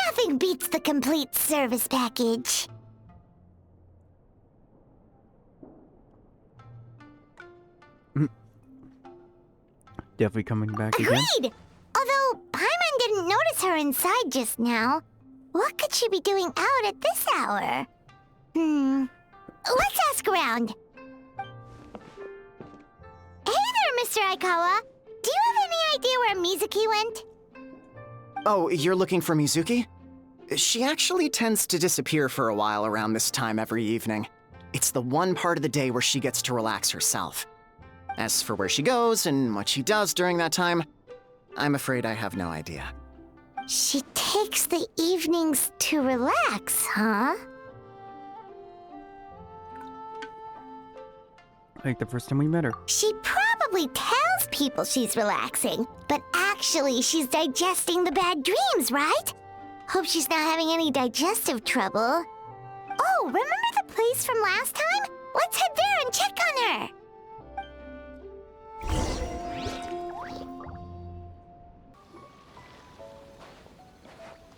Nothing beats the complete service package. Definitely coming back again. Agreed! Although Paimon didn't notice her inside just now. What could she be doing out at this hour? Let's ask around. Mr. Aikawa, do you have any idea where Mizuki went? Oh, you're looking for Mizuki? She actually tends to disappear for a while around this time every evening. It's the one part of the day where she gets to relax herself. As for where she goes and what she does during that time, I'm afraid I have no idea. She takes the evenings to relax, huh? Like the first time we met her. She probably tells people she's relaxing, but actually she's digesting the bad dreams, right? Hope she's not having any digestive trouble. Oh, remember the place from last time? Let's head there and check on her.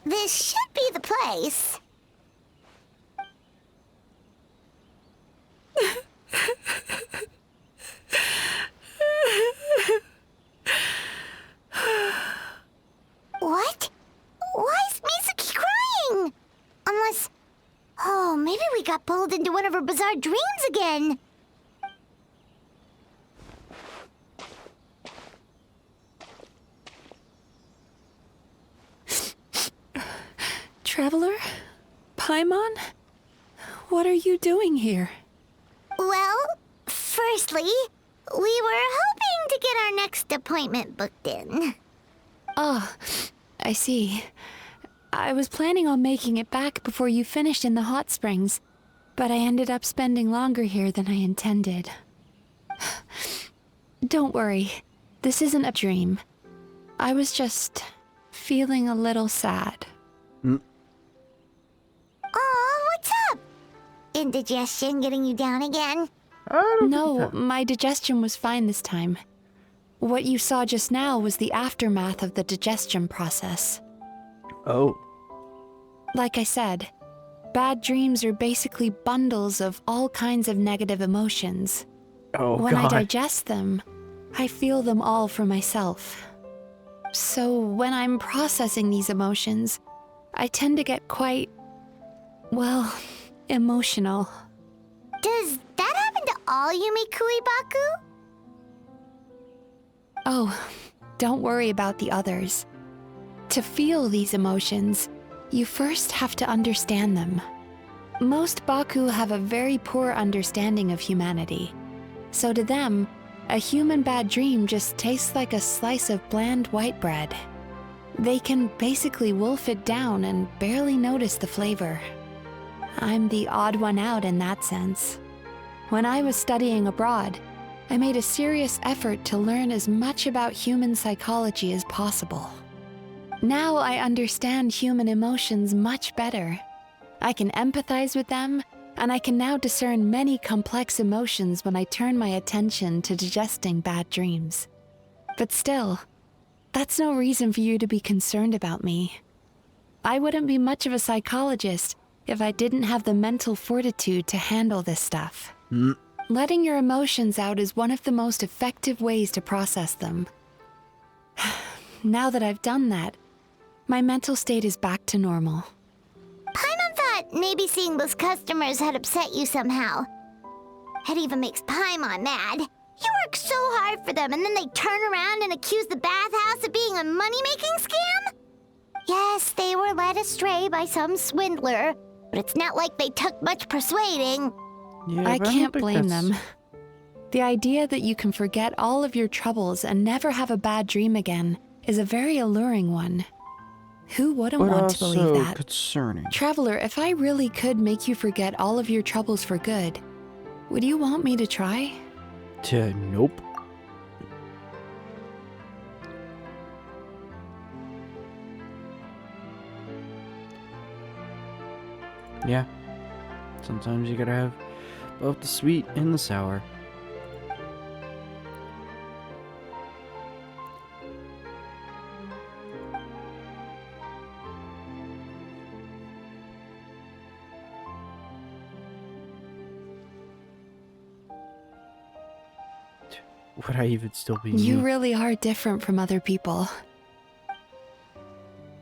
This should be the place. What? Why is Mizuki crying? Unless... Oh, maybe we got pulled into one of her bizarre dreams again. Traveler? Paimon? What are you doing here? Well, firstly, we were hoping to get our next appointment booked in. Oh, I see. I was planning on making it back before you finished in the hot springs, but I ended up spending longer here than I intended. Don't worry, this isn't a dream. I was just feeling a little sad. Oh, what's up? Indigestion getting you down again? No, my digestion was fine this time. What you saw just now was the aftermath of the digestion process. Oh. Like I said, bad dreams are basically bundles of all kinds of negative emotions. Oh, When God. I digest them, I feel them all for myself. So when I'm processing these emotions, I tend to get quite, well, emotional. Does that happen to all Yumikuibaku? Oh, don't worry about the others. To feel these emotions, you first have to understand them. Most Baku have a very poor understanding of humanity. So to them, a human bad dream just tastes like a slice of bland white bread. They can basically wolf it down and barely notice the flavor. I'm the odd one out in that sense. When I was studying abroad, I made a serious effort to learn as much about human psychology as possible. Now I understand human emotions much better. I can empathize with them, and I can now discern many complex emotions when I turn my attention to digesting bad dreams. But still, that's no reason for you to be concerned about me. I wouldn't be much of a psychologist if I didn't have the mental fortitude to handle this stuff. Letting your emotions out is one of the most effective ways to process them. Now that I've done that, my mental state is back to normal. Paimon thought maybe seeing those customers had upset you somehow. It even makes Paimon mad. You work so hard for them and then they turn around and accuse the bathhouse of being a money-making scam? Yes, they were led astray by some swindler, but it's not like they took much persuading. Yeah, I but don't can't think blame that's- them. The idea that you can forget all of your troubles and never have a bad dream again is a very alluring one. Who wouldn't But want to also believe that? concerning. Traveler, if I really could make you forget all of your troubles for good, would you want me to try? Nope. Yeah. Sometimes you gotta have both the sweet and the sour. Would I even still be You me? really are different from other people.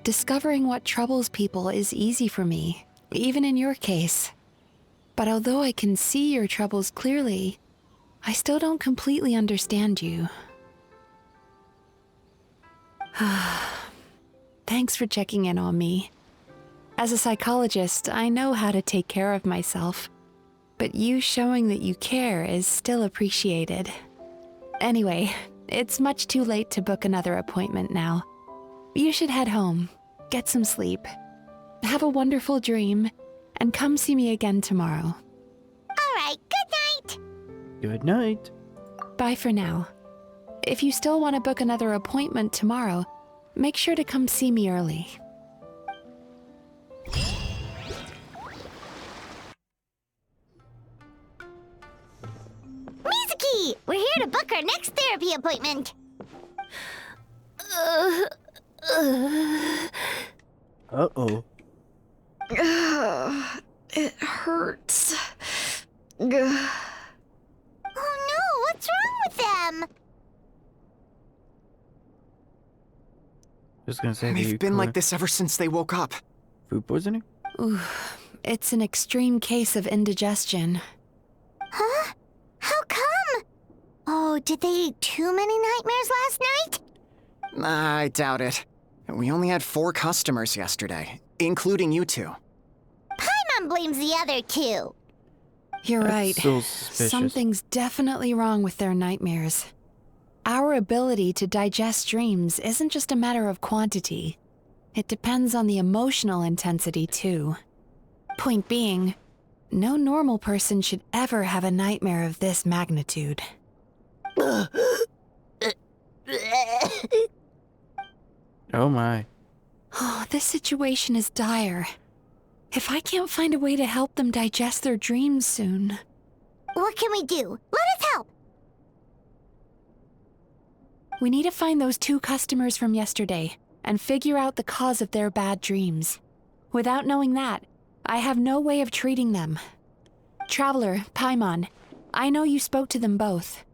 Discovering what troubles people is easy for me, even in your case. But although I can see your troubles clearly, I still don't completely understand you. Thanks for checking in on me. As a psychologist, I know how to take care of myself, but you showing that you care is still appreciated. Anyway, it's much too late to book another appointment now. You should head home, get some sleep, have a wonderful dream, and come see me again tomorrow. All right, good night. Good night. Bye for now. If you still want to book another appointment tomorrow, make sure to come see me early. Mizuki, we're here to book our next therapy appointment. Uh-oh. It hurts. Oh no, what's wrong with them? Just gonna say They've been like this ever since they woke up. Food poisoning? Ooh, it's an extreme case of indigestion. Huh? How come? Oh, did they eat too many nightmares last night? I doubt it. We only had 4 customers yesterday, including you two. Paimon blames the other 2. You're That's right. so suspicious. Something's definitely wrong with their nightmares. Our ability to digest dreams isn't just a matter of quantity. It depends on the emotional intensity, too. Point being, no normal person should ever have a nightmare of this magnitude. Oh my. Oh, this situation is dire. If I can't find a way to help them digest their dreams soon... What can we do? Let us help! We need to find those 2 customers from yesterday and figure out the cause of their bad dreams. Without knowing that, I have no way of treating them. Traveler, Paimon, I know you spoke to them both.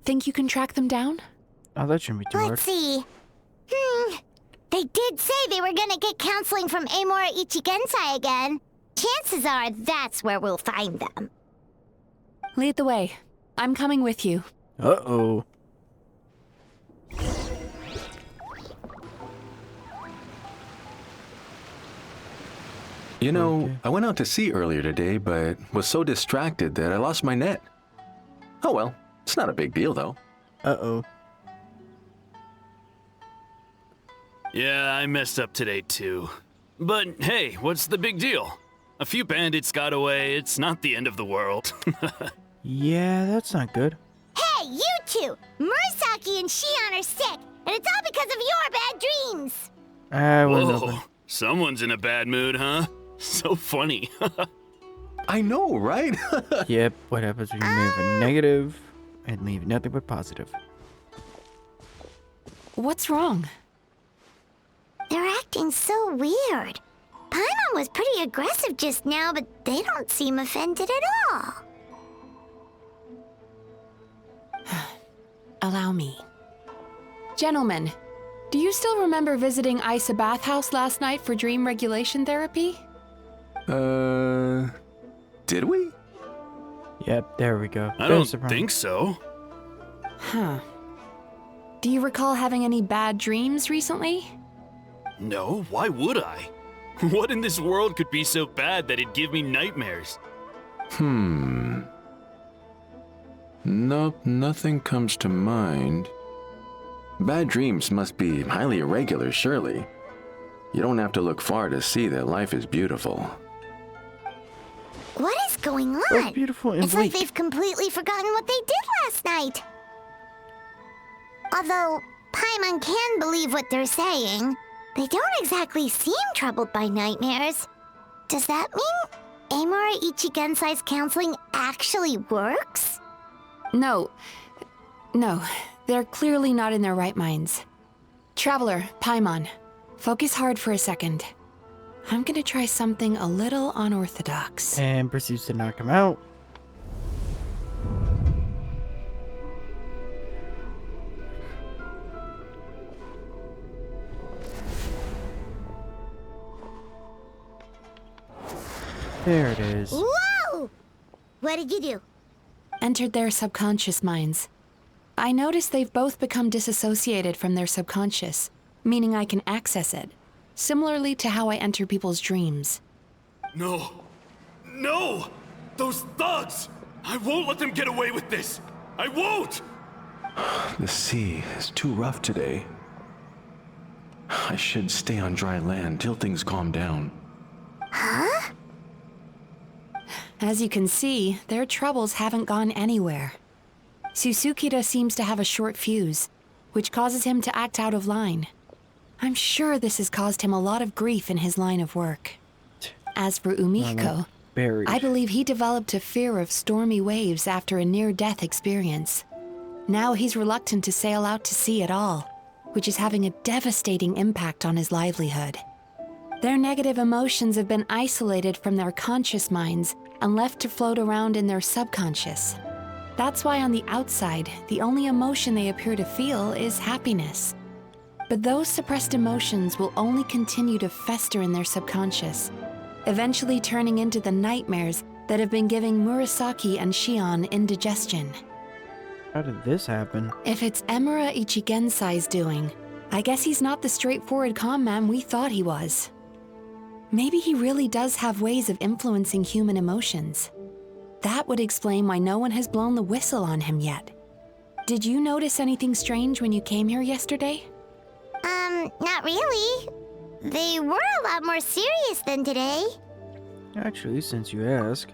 Think you can track them down? Oh, that shouldn't be too hard. Let's see. They did say they were gonna get counseling from Amora Ichigensai again. Chances are that's where we'll find them. Lead the way. I'm coming with you. Uh-oh. You know, I went out to sea earlier today, but was so distracted that I lost my net. Oh well, it's not a big deal though. Uh-oh. Yeah, I messed up today too. But hey, what's the big deal? A few bandits got away, it's not the end of the world. Yeah, that's not good. Hey, you 2! Murasaki and Shion are sick, and it's all because of your bad dreams! I wouldn't know Whoa, that. someone's in a bad mood, huh? So funny. I know, right? Yep, what happens when you move a negative and leave nothing but positive? What's wrong? They're acting so weird. Paimon was pretty aggressive just now, but they don't seem offended at all. Allow me. Gentlemen, do you still remember visiting Isa Bathhouse last night for dream regulation therapy? Did we? Yep, there we go. I don't think so. Huh. Do you recall having any bad dreams recently? No, why would I? What in this world could be so bad that it'd give me nightmares? Nope, nothing comes to mind. Bad dreams must be highly irregular, surely. You don't have to look far to see that life is beautiful. What is going So on? beautiful and It's like bleak. they've completely forgotten what they did last night. Although Paimon can believe what they're saying, they don't exactly seem troubled by nightmares. Does that mean Amora Ichigensai's counseling actually works? No, they're clearly not in their right minds. Traveler, Paimon, focus hard for a second. I'm gonna try something a little unorthodox. And proceeds to knock him out. There it is. Whoa! What did you do? Entered their subconscious minds. I noticed they've both become disassociated from their subconscious, meaning I can access it, similarly to how I enter people's dreams. No. No! Those thugs! I won't let them get away with this! I won't! The sea is too rough today. I should stay on dry land till things calm down. Huh? As you can see, their troubles haven't gone anywhere. Susukida seems to have a short fuse, which causes him to act out of line. I'm sure this has caused him a lot of grief in his line of work. As for Umiko, I believe he developed a fear of stormy waves after a near-death experience. Now he's reluctant to sail out to sea at all, which is having a devastating impact on his livelihood. Their negative emotions have been isolated from their conscious minds and left to float around in their subconscious. That's why on the outside, the only emotion they appear to feel is happiness. But those suppressed emotions will only continue to fester in their subconscious, eventually turning into the nightmares that have been giving Murasaki and Shion indigestion. How did this happen? If it's Emura Ichigensai's doing, I guess he's not the straightforward calm man we thought he was. Maybe he really does have ways of influencing human emotions. That would explain why no one has blown the whistle on him yet. Did you notice anything strange when you came here yesterday? Not really. They were a lot more serious than today. Actually, since you ask.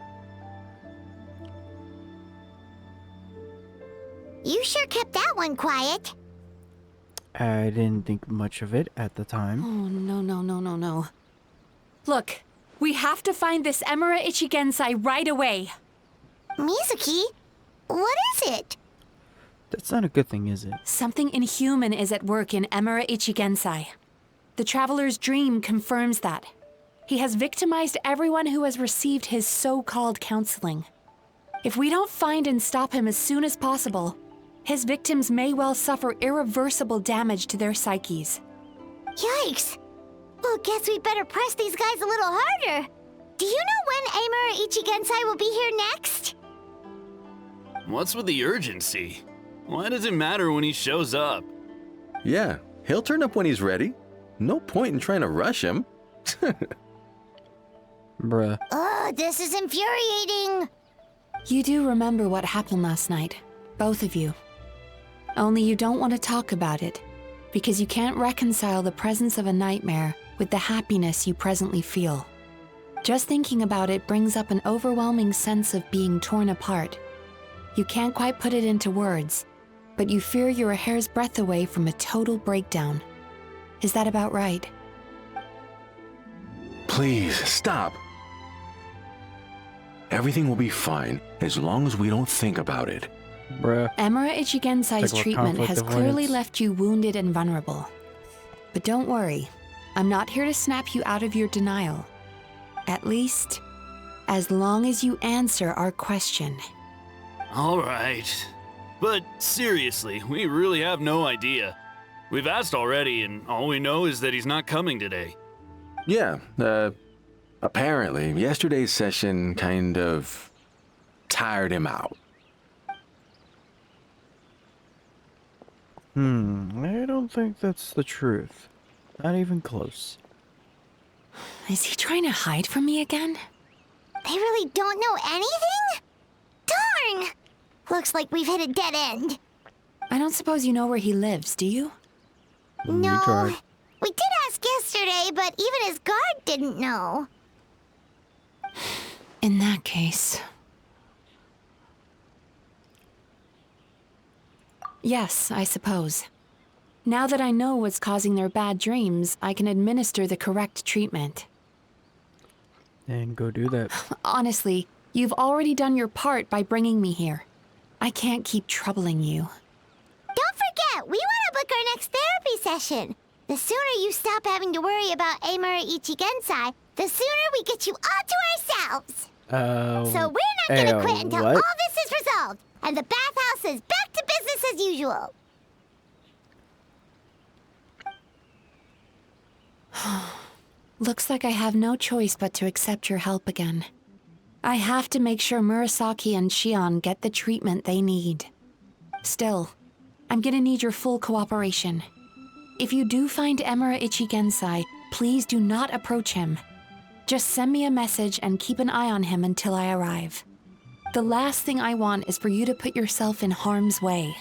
You sure kept that one quiet. I didn't think much of it at the time. Oh, no. Look, we have to find this Emura Ichigensai right away. Mizuki, what is it? That's not a good thing, is it? Something inhuman is at work in Emura Ichigensai. The Traveler's dream confirms that. He has victimized everyone who has received his so-called counseling. If we don't find and stop him as soon as possible, his victims may well suffer irreversible damage to their psyches. Yikes! Well, guess we better press these guys a little harder. Do you know when Emura Ichigensai will be here next? What's with the urgency? Why does it matter when he shows up? Yeah, he'll turn up when he's ready. No point in trying to rush him. Bruh. Oh, this is infuriating. You do remember what happened last night, both of you. Only you don't want to talk about it, because you can't reconcile the presence of a nightmare with the happiness you presently feel. Just thinking about it brings up an overwhelming sense of being torn apart. You can't quite put it into words, but you fear you're a hair's breadth away from a total breakdown. Is that about right? Please, stop. Everything will be fine as long as we don't think about it. Bruh. Emura Ichigensai's treatment has clearly left you wounded and vulnerable. But don't worry, I'm not here to snap you out of your denial. At least, as long as you answer our question. All right. But seriously, we really have no idea. We've asked already, and all we know is that he's not coming today. Yeah, apparently, yesterday's session kind of tired him out. I don't think that's the truth. Not even close. Is he trying to hide from me again? They really don't know anything? Darn! Looks like we've hit a dead end. I don't suppose you know where he lives, do you? No. We did ask yesterday, but even his guard didn't know. In that case... Yes, I suppose. Now that I know what's causing their bad dreams, I can administer the correct treatment. And go do that. Honestly, you've already done your part by bringing me here. I can't keep troubling you. Don't forget, we want to book our next therapy session. The sooner you stop having to worry about Emura Ichigensai, the sooner we get you all to ourselves. So we're not gonna quit until all this is resolved, and the bathhouse is back to business as usual. Looks like I have no choice but to accept your help again. I have to make sure Murasaki and Shion get the treatment they need. Still, I'm gonna need your full cooperation. if you do find Emura Ichigensai, please do not approach him. Just send me a message and keep an eye on him until I arrive. The last thing I want is for you to put yourself in harm's way.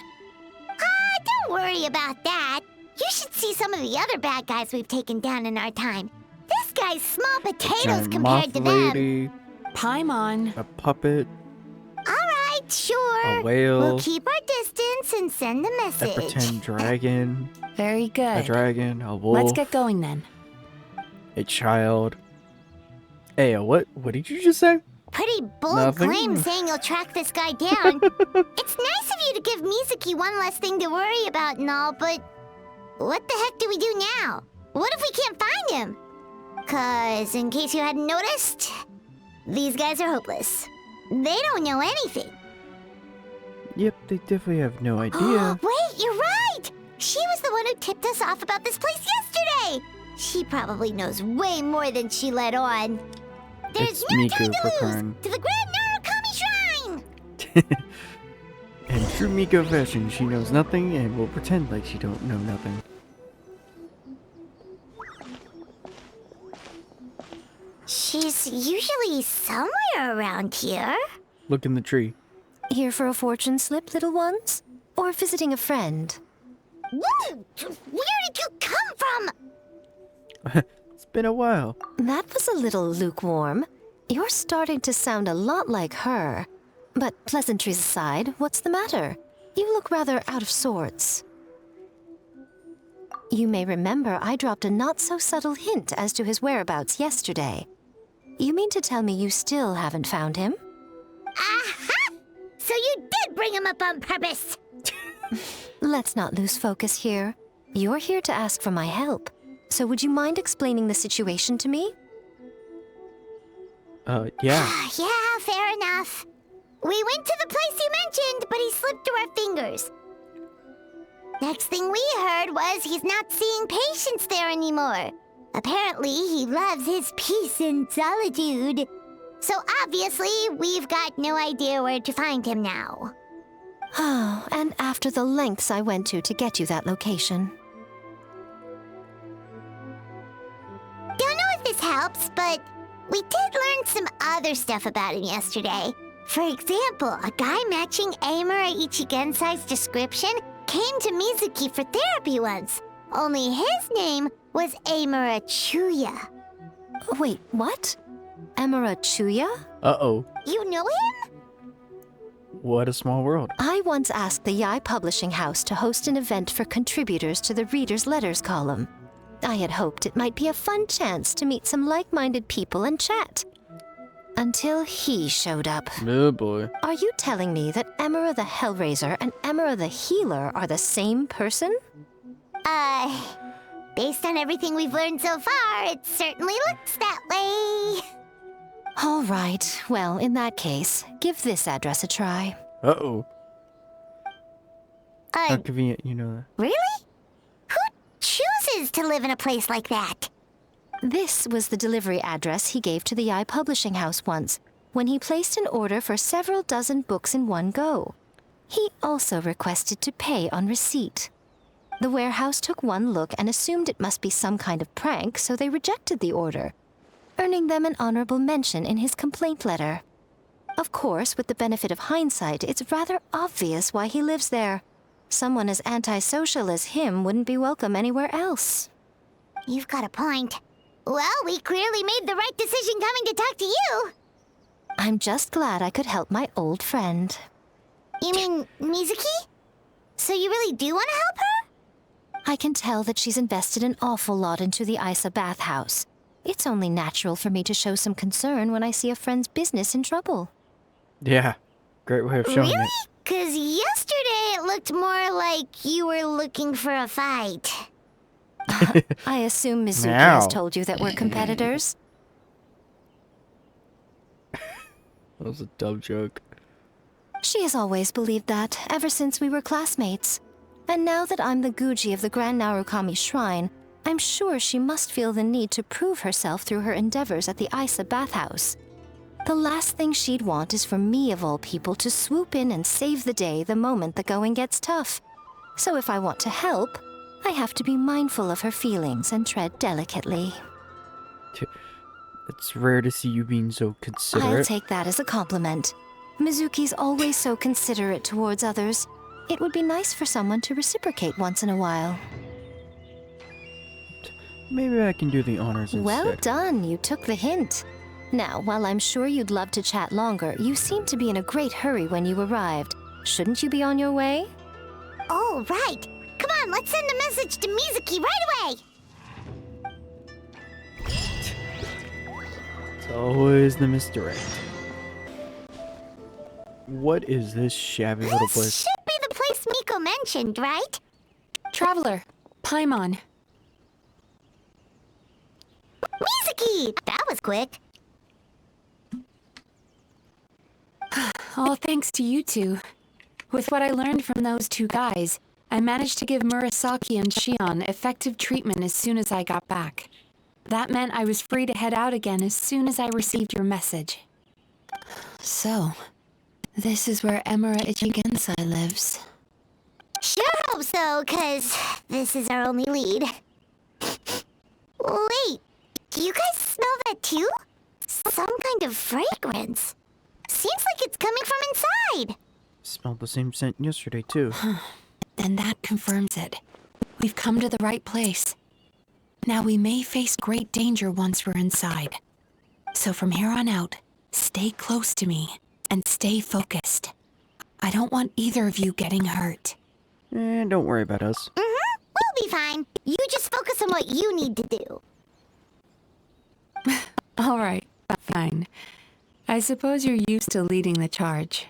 Don't worry about that. You should see some of the other bad guys we've taken down in our time. This guy's small potatoes Giant compared to moth them. lady, Paimon. a puppet, Alright, sure. a whale, We'll keep our distance and send a a message. pretend dragon, Very a good. dragon, a wolf, Let's get going then. a child. Hey, what did you just say? Pretty bold Nothing. claim saying you'll track this guy down. It's nice of you to give Mizuki one less thing to worry about and all, but what the heck do we do now? What if we can't find him? 'Cause, in case you hadn't noticed, these guys are hopeless. They don't know anything. Yep, they definitely have no idea. Wait, you're right! She was the one who tipped us off about this place yesterday! She probably knows way more than she let on. There's It's no Miku time to for lose! crying. To the Grand Narukami Shrine! In true Miko fashion, she knows nothing and will pretend like she don't know nothing. She's usually somewhere around here. Look in the tree. Here for a fortune slip, little ones? Or visiting a friend? Whoa! Where did you come from? It's been a while. That was a little lukewarm. You're starting to sound a lot like her. But pleasantries aside, what's the matter? You look rather out of sorts. You may remember I dropped a not-so-subtle hint as to his whereabouts yesterday. You mean to tell me you still haven't found him? Aha! So you did bring him up on purpose! Let's not lose focus here. You're here to ask for my help. So would you mind explaining the situation to me? Yeah. Yeah, fair enough. We went to the place you mentioned, but he slipped through our fingers. Next thing we heard was he's not seeing patients there anymore. Apparently, he loves his peace and solitude. So obviously, we've got no idea where to find him now. Oh, and after the lengths I went to get you that location. Don't know if this helps, but we did learn some other stuff about him yesterday. For example, a guy matching Amura Ichigensai's description came to Mizuki for therapy once. Only his name was Amura Chuya. Wait, what? Emura Chuya? Uh-oh. You know him? What a small world. I once asked the Yai Publishing House to host an event for contributors to the Reader's Letters column. I had hoped it might be a fun chance to meet some like-minded people and chat. Until he showed up. Oh boy. Are you telling me that Emura the Hellraiser and Emura the Healer are the same person? Based on everything we've learned so far, it certainly looks that way. All right. Well, in that case, give this address a try. Uh-oh. How convenient, you know that. Really? Who chooses to live in a place like that? This was the delivery address he gave to the Yai Publishing House once, when he placed an order for several dozen books in one go. He also requested to pay on receipt. The warehouse took one look and assumed it must be some kind of prank, so they rejected the order, earning them an honorable mention in his complaint letter. Of course, with the benefit of hindsight, it's rather obvious why he lives there. Someone as antisocial as him wouldn't be welcome anywhere else. You've got a point. Well, we clearly made the right decision coming to talk to you. I'm just glad I could help my old friend. You mean Mizuki? So you really do want to help her? I can tell that she's invested an awful lot into the Isa bathhouse. It's only natural for me to show some concern when I see a friend's business in trouble. Yeah. Great way of showing Really? it. 'Cause yesterday it looked more like you were looking for a fight. I assume Mizuki Meow. has told you that we're competitors? That was a dumb joke. She has always believed that, ever since we were classmates. And now that I'm the Guji of the Grand Narukami Shrine, I'm sure she must feel the need to prove herself through her endeavors at the Isa bathhouse. The last thing she'd want is for me, of all people, to swoop in and save the day the moment the going gets tough. So if I want to help, I have to be mindful of her feelings and tread delicately. It's rare to see you being so I'll considerate. take that as a compliment. Mizuki's always so considerate towards others. It would be nice for someone to reciprocate once in a while. Maybe I can do the honors instead. Well done, you took the hint. Now, while I'm sure you'd love to chat longer, you seemed to be in a great hurry when you arrived. Shouldn't you be on your way? Oh, right. Come on, let's send a message to Mizuki right away. It's always the misdirect. What is this shabby little This place? should be the place Miko mentioned, right? Traveler, Paimon. Mizuki! That was quick. All thanks to you two. With what I learned from those two guys, I managed to give Murasaki and Shion effective treatment as soon as I got back. That meant I was free to head out again as soon as I received your message. So, this is where Emura Ichigensai lives. Sure hope so, 'cause this is our only lead. Wait, do you guys smell that too? Some kind of fragrance. Seems like it's coming from inside. Smelled the same scent yesterday too. Then that confirms it. We've come to the right place. Now we may face great danger once we're inside. So from here on out, stay close to me and stay focused. I don't want either of you getting hurt. Don't worry about us. We'll be fine. You just focus on what you need to do. All right, fine. I suppose you're used to leading the charge.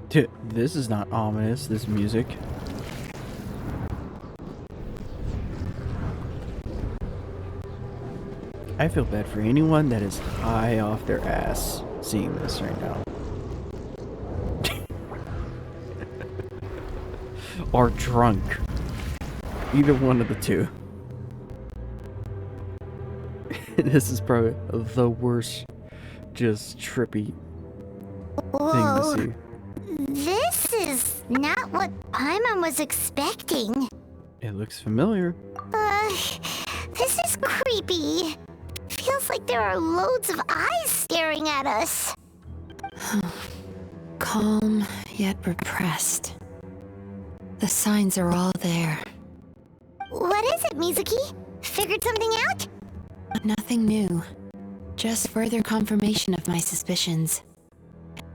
Dude, this is not ominous, this music. I feel bad for anyone that is high off their ass seeing this right now. Or drunk. Either one of the two. This is probably the worst, just trippy thing to see. This is not what Paimon was expecting. It looks familiar. This is creepy. Feels like there are loads of eyes staring at us. Calm, yet repressed. The signs are all there. What is it, Mizuki? Figured something out? Nothing new. Just further confirmation of my suspicions.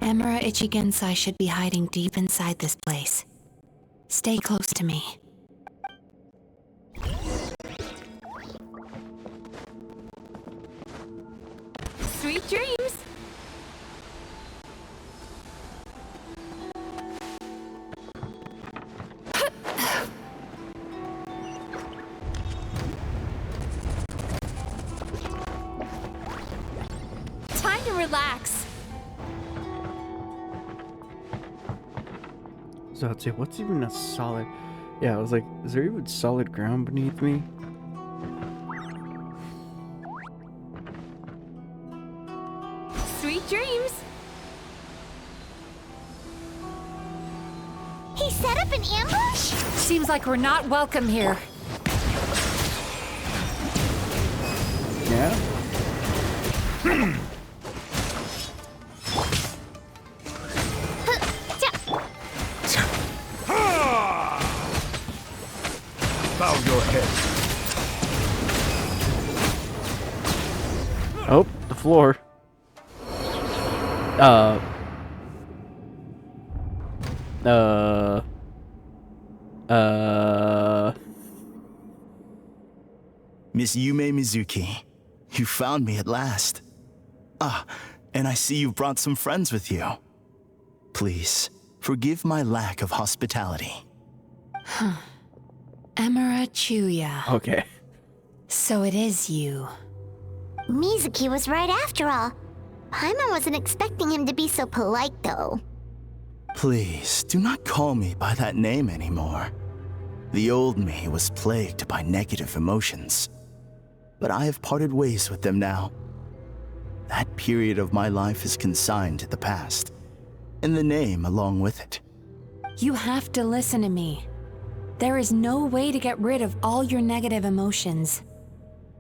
Emura Ichigensai should be hiding deep inside this place. Stay close to me. Sweet dreams! Time to relax. So I'd say, what's even a solid... Yeah, I was like, is there even solid ground beneath me? Sweet dreams! He set up an ambush? Seems like we're not welcome here. Yeah? Bow your head. Oh, the floor. Miss Yumemiziuki, you found me at last. Ah, and I see you brought some friends with you. Please, forgive my lack of hospitality. Emura Chuya. Okay. So it is you. Mizuki was right after all. Paimon wasn't expecting him to be so polite, though. Please, do not call me by that name anymore. The old me was plagued by negative emotions, but I have parted ways with them now. That period of my life is consigned to the past, and the name along with it. You have to listen to me. There is no way to get rid of all your negative emotions.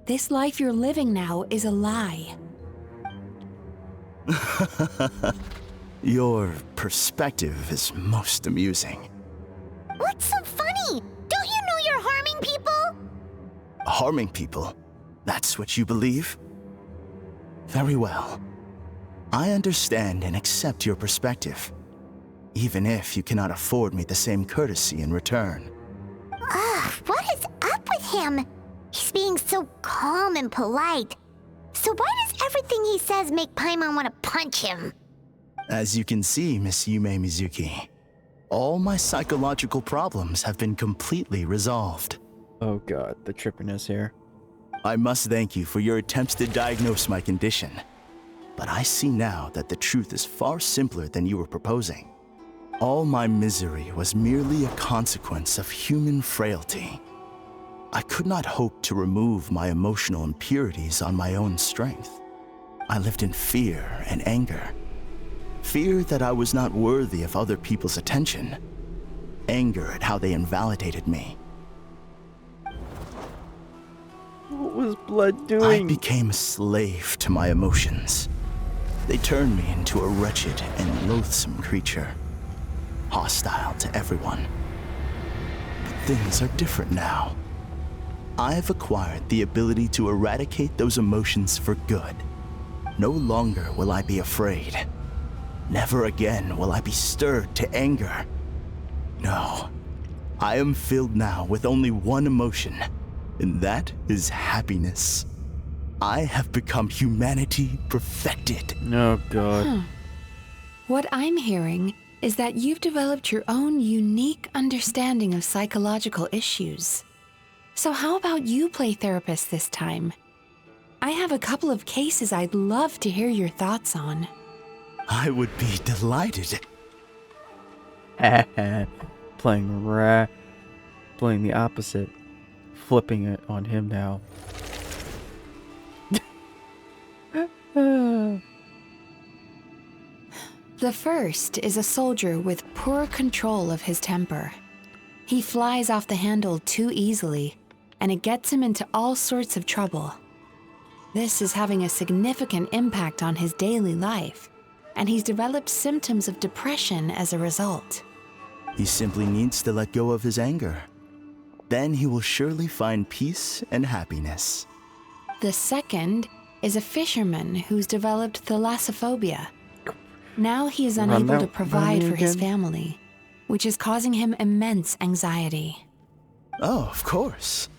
This life you're living now is a lie. Your perspective is most amusing. What's so funny? Don't you know you're harming people? Harming people? That's what you believe? Very well. I understand and accept your perspective, even if you cannot afford me the same courtesy in return. Ugh, what is up with him? He's being so calm and polite. So why does everything he says make Paimon want to punch him? As you can see, Miss Yumemiziuki, all my psychological problems have been completely resolved. Oh god, the trippiness here. I must thank you for your attempts to diagnose my condition. But I see now that the truth is far simpler than you were proposing. All my misery was merely a consequence of human frailty. I could not hope to remove my emotional impurities on my own strength. I lived in fear and anger. Fear that I was not worthy of other people's attention. Anger at how they invalidated me. What was blood doing? I became a slave to my emotions. They turned me into a wretched and loathsome creature, hostile to everyone. But things are different now. I have acquired the ability to eradicate those emotions for good. No longer will I be afraid. Never again will I be stirred to anger. No, I am filled now with only one emotion, and that is happiness. I have become humanity perfected. Oh god. What I'm hearing is that you've developed your own unique understanding of psychological issues. So how about you play therapist this time? I have a couple of cases I'd love to hear your thoughts on. I would be delighted. Playing the opposite. Flipping it on him now. The first is a soldier with poor control of his temper. He flies off the handle too easily, and it gets him into all sorts of trouble. This is having a significant impact on his daily life, and he's developed symptoms of depression as a result. He simply needs to let go of his anger. Then he will surely find peace and happiness. The second is a fisherman who's developed thalassophobia. Now he is unable to provide for his family, which is causing him immense anxiety. Oh, of course.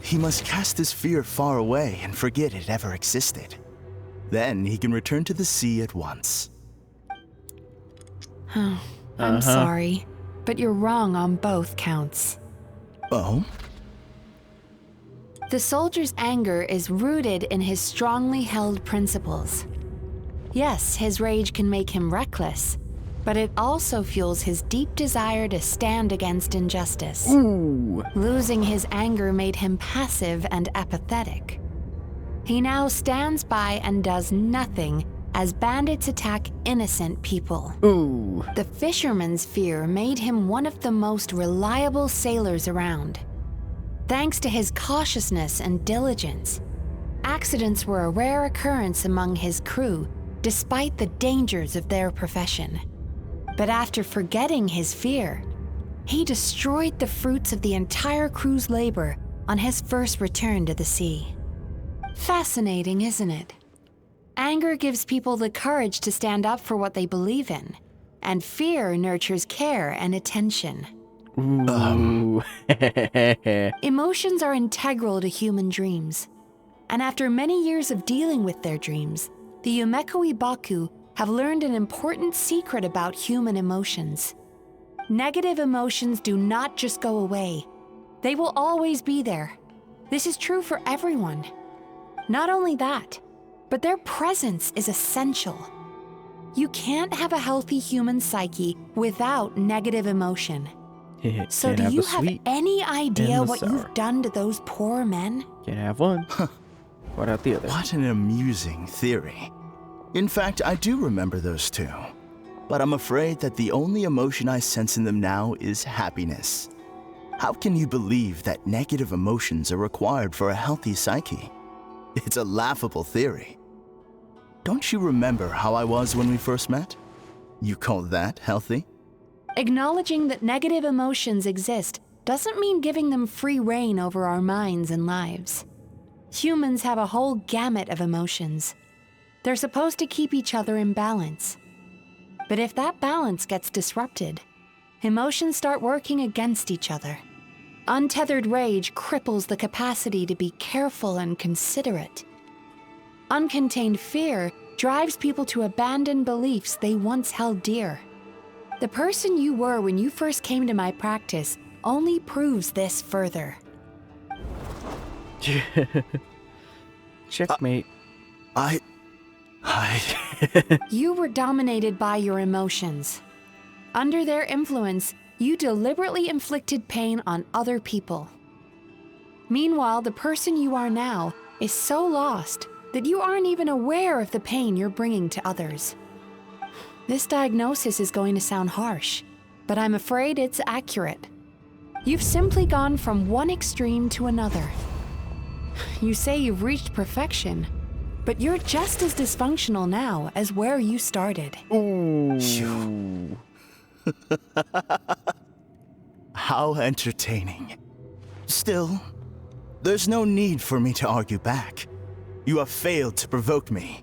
He must cast his fear far away and forget it ever existed. Then he can return to the sea at once. I'm sorry, but you're wrong on both counts. Oh? The soldier's anger is rooted in his strongly held principles. Yes, his rage can make him reckless, but it also fuels his deep desire to stand against injustice. Ooh. Losing his anger made him passive and apathetic. He now stands by and does nothing as bandits attack innocent people. Ooh. The fisherman's fear made him one of the most reliable sailors around. Thanks to his cautiousness and diligence, accidents were a rare occurrence among his crew, despite the dangers of their profession. But after forgetting his fear, he destroyed the fruits of the entire crew's labor on his first return to the sea. Fascinating, isn't it? Anger gives people the courage to stand up for what they believe in, and fear nurtures care and attention. Ooh. Emotions are integral to human dreams, and after many years of dealing with their dreams, the Yumemiziuki have learned an important secret about human emotions. Negative emotions do not just go away. They will always be there. This is true for everyone. Not only that, but their presence is essential. You can't have a healthy human psyche without negative emotion. So do you have any idea what you've done to those poor men? Can't have one. What about the other? What an amusing theory. In fact, I do remember those two. But I'm afraid that the only emotion I sense in them now is happiness. How can you believe that negative emotions are required for a healthy psyche? It's a laughable theory. Don't you remember how I was when we first met? You call that healthy? Acknowledging that negative emotions exist doesn't mean giving them free rein over our minds and lives. Humans have a whole gamut of emotions. They're supposed to keep each other in balance. But if that balance gets disrupted, emotions start working against each other. Untethered rage cripples the capacity to be careful and considerate. Uncontained fear drives people to abandon beliefs they once held dear. The person you were when you first came to my practice only proves this further. Checkmate. You were dominated by your emotions. Under their influence, you deliberately inflicted pain on other people. Meanwhile, the person you are now is so lost that you aren't even aware of the pain you're bringing to others. This diagnosis is going to sound harsh, but I'm afraid it's accurate. You've simply gone from one extreme to another. You say you've reached perfection, but you're just as dysfunctional now as where you started. Ooh. How entertaining. Still, there's no need for me to argue back. You have failed to provoke me.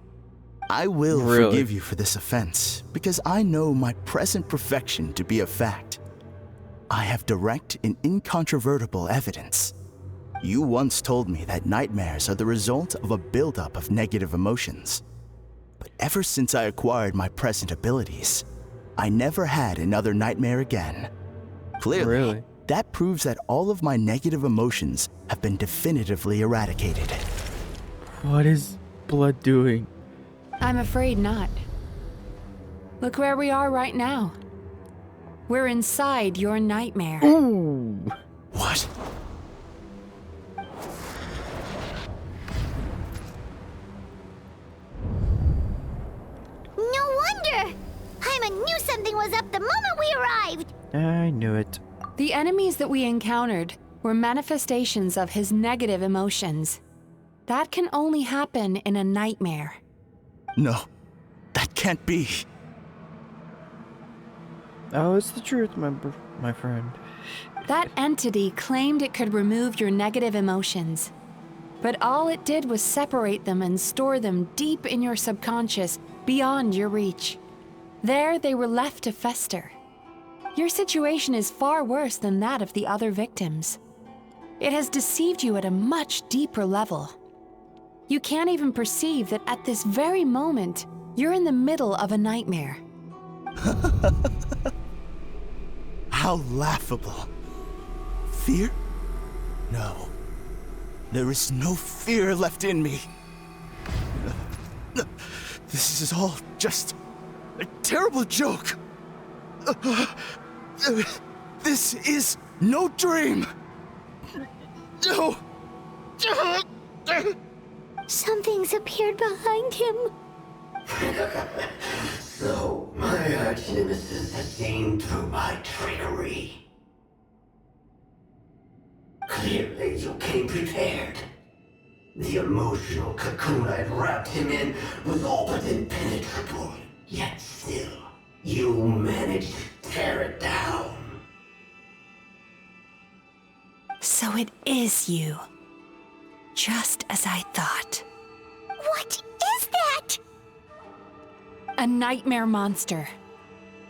I will forgive you for this offense, because I know my present perfection to be a fact. I have direct and incontrovertible evidence. You once told me that nightmares are the result of a buildup of negative emotions. But ever since I acquired my present abilities, I never had another nightmare again. Clearly, that proves that all of my negative emotions have been definitively eradicated. What is blood doing? I'm afraid not. Look where we are right now. We're inside your nightmare. Ooh. What? No wonder! Paimon knew something was up the moment we arrived! I knew it. The enemies that we encountered were manifestations of his negative emotions. That can only happen in a nightmare. No, that can't be. Oh, it's the truth, my friend. That entity claimed it could remove your negative emotions. But all it did was separate them and store them deep in your subconscious, beyond your reach. There they were left to fester. Your situation is far worse than that of the other victims. It has deceived you at a much deeper level. You can't even perceive that at this very moment, you're in the middle of a nightmare. How laughable. Fear? No. There is no fear left in me. This is all just a terrible joke. This is no dream. No. Something's appeared behind him. So, my arch nemesis has seen through my trickery. Clearly, you came prepared. The emotional cocoon I'd wrapped him in was all but impenetrable. Yet still, you managed to tear it down. So it is you. Just as I thought. What is that? A nightmare monster.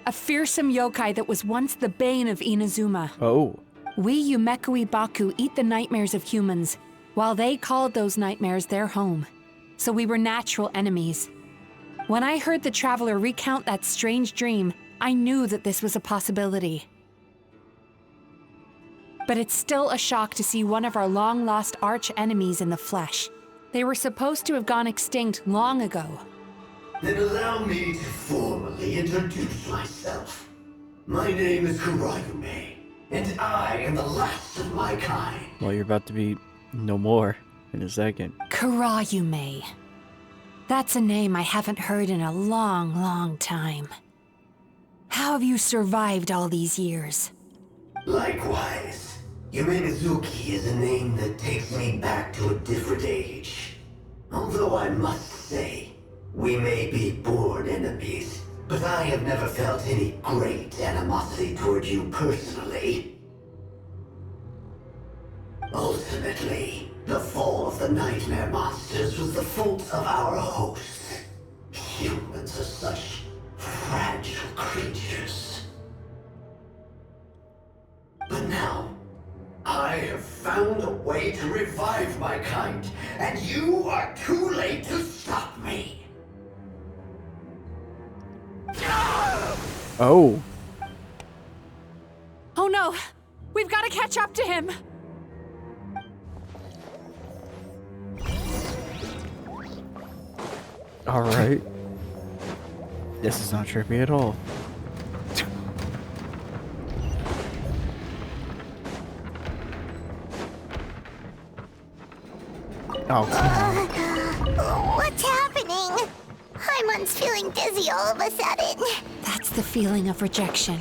A fearsome yokai that was once the bane of Inazuma. Oh. We Yumemiziuki Baku eat the nightmares of humans, while they called those nightmares their home. So we were natural enemies. When I heard the traveler recount that strange dream, I knew that this was a possibility. But it's still a shock to see one of our long-lost arch-enemies in the flesh. They were supposed to have gone extinct long ago. Then allow me to formally introduce myself. My name is Kurayume, and I am the last of my kind. Well, you're about to be no more in a second. Kurayume. That's a name I haven't heard in a long, long time. How have you survived all these years? Likewise, Yumemiziuki is a name that takes me back to a different age. Although I must say, we may be born enemies, but I have never felt any great animosity toward you personally. Ultimately, the fall of the nightmare monsters was the fault of our hosts. Humans are such fragile creatures. But now, I have found a way to revive my kind, and you are too late to stop me. Oh. Oh no! We've got to catch up to him! Alright. This is not trippy at all. Oh, come on. What's happening? Paimon's feeling dizzy all of a sudden. That's the feeling of rejection.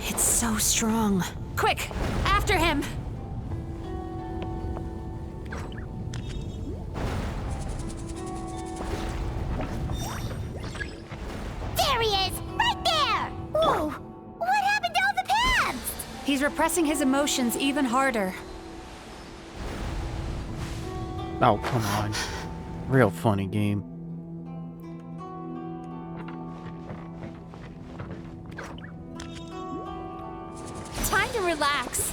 It's so strong. Quick! After him! There he is! Right there! Whoa! What happened to all the paths? He's repressing his emotions even harder. Oh, come on. Real funny game. Time to relax.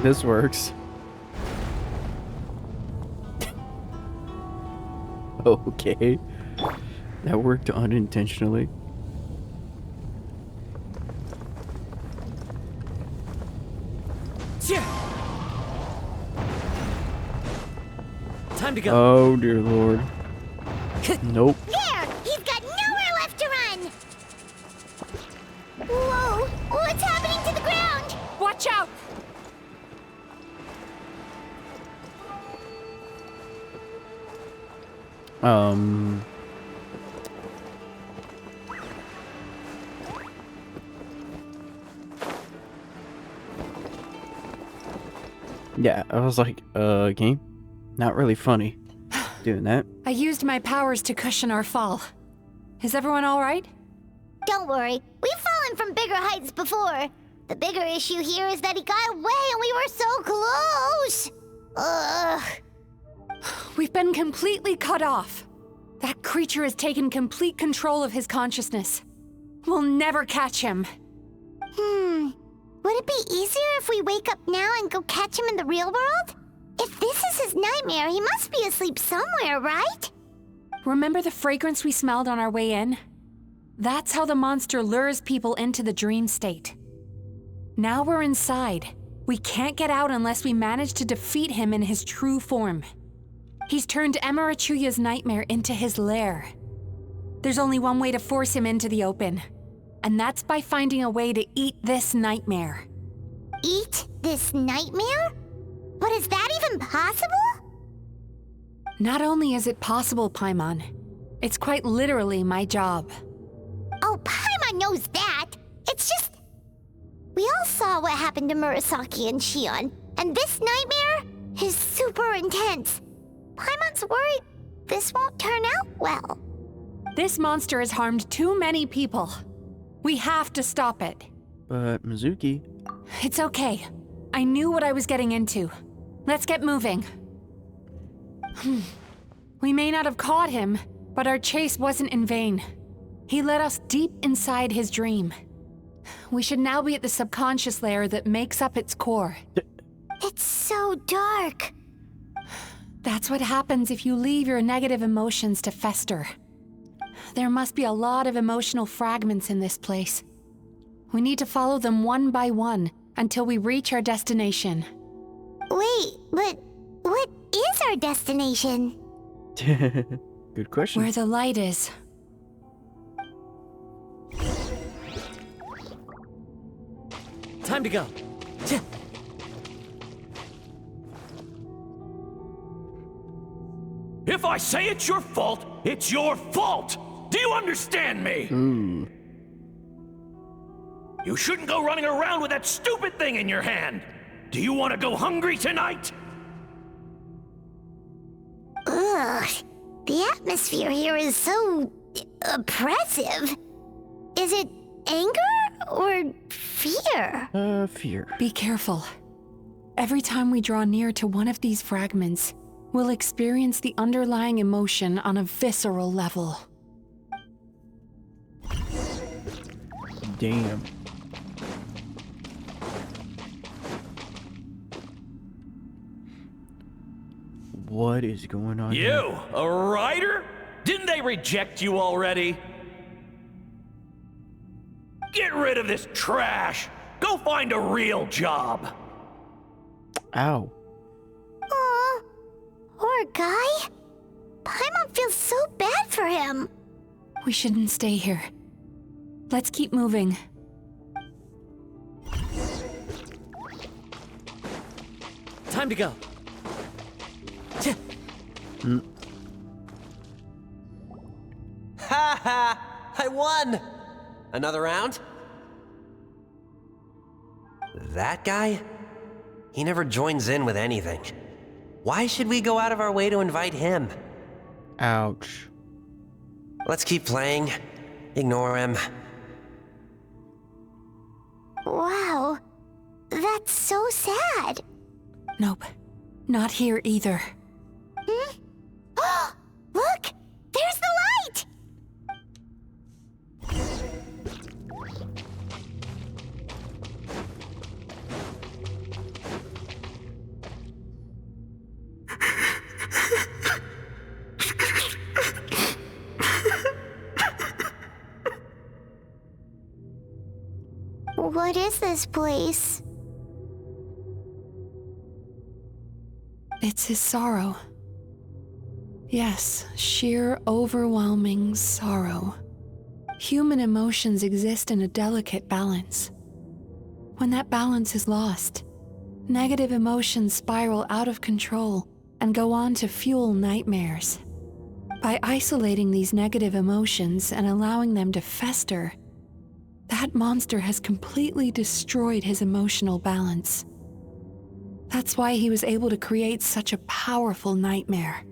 This works. Okay. That worked unintentionally. Time to go. Oh, dear Lord. Nope. There! He's got nowhere left to run! Whoa! What's happening to the ground? Watch out! Yeah, I was like, game? Not really funny doing that. I used my powers to cushion our fall. Is everyone all right? Don't worry, we've fallen from bigger heights before. The bigger issue here is that he got away and we were so close! Ugh. We've been completely cut off. That creature has taken complete control of his consciousness. We'll never catch him. Would it be easier if we wake up now and go catch him in the real world? If this is his nightmare, he must be asleep somewhere, right? Remember the fragrance we smelled on our way in? That's how the monster lures people into the dream state. Now we're inside. We can't get out unless we manage to defeat him in his true form. He's turned Emirachuya's nightmare into his lair. There's only one way to force him into the open, and that's by finding a way to eat this nightmare. Eat this nightmare? But is that even possible? Not only is it possible, Paimon, it's quite literally my job. Oh, Paimon knows that. It's just... We all saw what happened to Murasaki and Shion, and this nightmare is super intense. Paimon's worried this won't turn out well. This monster has harmed too many people. We have to stop it. But Mizuki... It's okay. I knew what I was getting into. Let's get moving. We may not have caught him, but our chase wasn't in vain. He led us deep inside his dream. We should now be at the subconscious layer that makes up its core. It's so dark. That's what happens if you leave your negative emotions to fester. There must be a lot of emotional fragments in this place. We need to follow them one by one until we reach our destination. Wait, but what is our destination? Good question. Where the light is. Time to go. If I say it's your fault, it's your fault! Do you understand me? You shouldn't go running around with that stupid thing in your hand! Do you want to go hungry tonight? Ugh, the atmosphere here is so oppressive. Is it anger or fear? Fear. Be careful. Every time we draw near to one of these fragments, we'll experience the underlying emotion on a visceral level. Damn. What is going on here? You, a writer? Didn't they reject you already? Get rid of this trash! Go find a real job! Ow. Aw, poor guy. Paimon feels so bad for him. We shouldn't stay here. Let's keep moving. Time to go. Ha ha! I won! Another round? That guy? He never joins in with anything. Why should we go out of our way to invite him? Ouch. Let's keep playing. Ignore him. Wow, that's so sad. Nope. Not here either. Look, there's the light! What is this place? It's his sorrow. Yes, sheer overwhelming sorrow. Human emotions exist in a delicate balance. When that balance is lost, negative emotions spiral out of control and go on to fuel nightmares. By isolating these negative emotions and allowing them to fester, that monster has completely destroyed his emotional balance. That's why he was able to create such a powerful nightmare.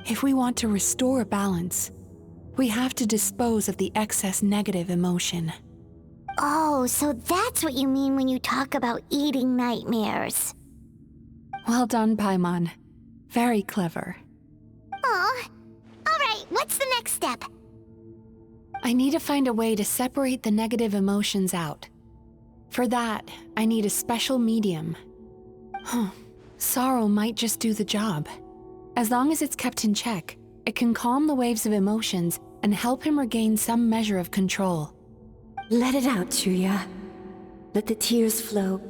If we want to restore a balance, we have to dispose of the excess negative emotion. Oh, so that's what you mean when you talk about eating nightmares. Well done, Paimon. Very clever. Aw. Alright, what's the next step? I need to find a way to separate the negative emotions out. For that, I need a special medium. Sorrow might just do the job. As long as it's kept in check, it can calm the waves of emotions and help him regain some measure of control. Let it out, Chuya. Let the tears flow.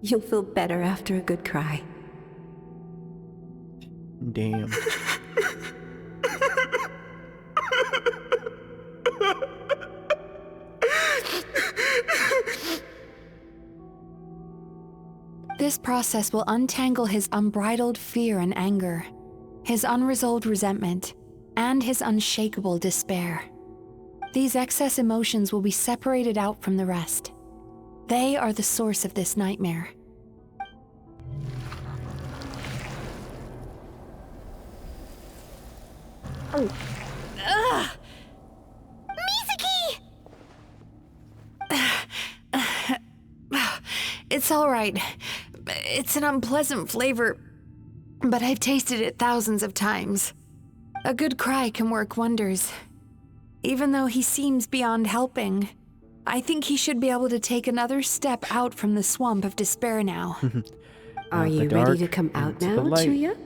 You'll feel better after a good cry. Damn. This process will untangle his unbridled fear and anger, his unresolved resentment, and his unshakable despair. These excess emotions will be separated out from the rest. They are the source of this nightmare. Ugh! Mizuki! It's all right. It's an unpleasant flavor, but I've tasted it thousands of times. A good cry can work wonders. Even though he seems beyond helping, I think he should be able to take another step out from the swamp of despair now. Are you ready to come out now, Chuya?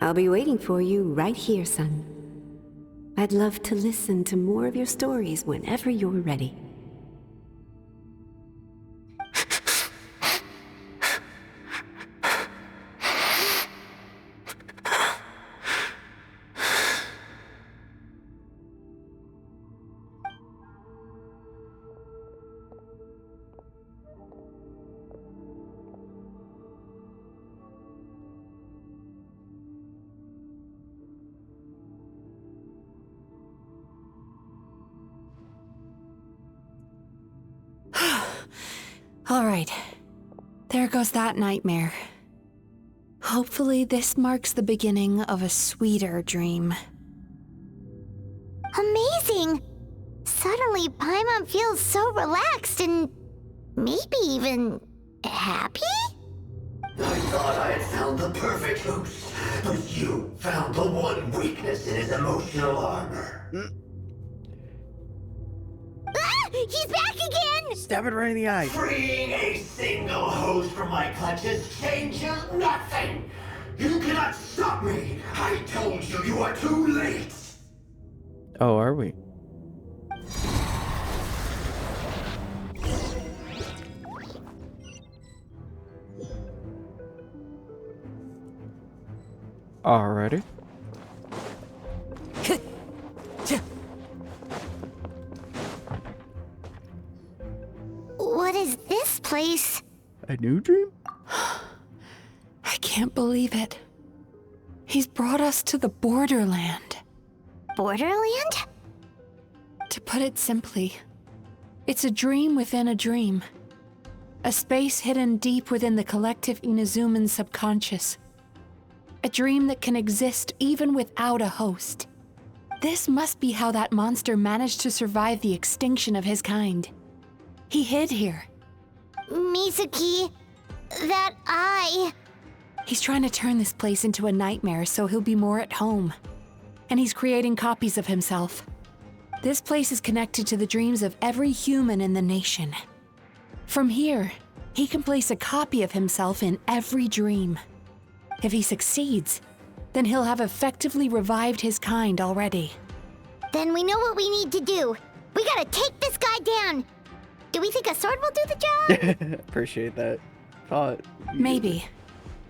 I'll be waiting for you right here, son. I'd love to listen to more of your stories whenever you're ready. All right. There goes that nightmare. Hopefully this marks the beginning of a sweeter dream. Amazing! Suddenly, Paimon feels so relaxed and maybe even happy? I thought I had found the perfect host, but you found the one weakness in his emotional armor. Ah! He's back again! Stab it right in the eye. Freeing a single host from my clutches changes nothing! You cannot stop me! I told you, you are too late! Oh, are we? Alrighty. What is this place? A new dream? I can't believe it. He's brought us to the Borderland. Borderland? To put it simply, it's a dream within a dream. A space hidden deep within the collective Inazuman subconscious. A dream that can exist even without a host. This must be how that monster managed to survive the extinction of his kind. He hid here. Mizuki, that eye. He's trying to turn this place into a nightmare so he'll be more at home. And he's creating copies of himself. This place is connected to the dreams of every human in the nation. From here, he can place a copy of himself in every dream. If he succeeds, then he'll have effectively revived his kind already. Then we know what we need to do. We gotta take this guy down. Do we think a sword will do the job? Appreciate that thought. Maybe,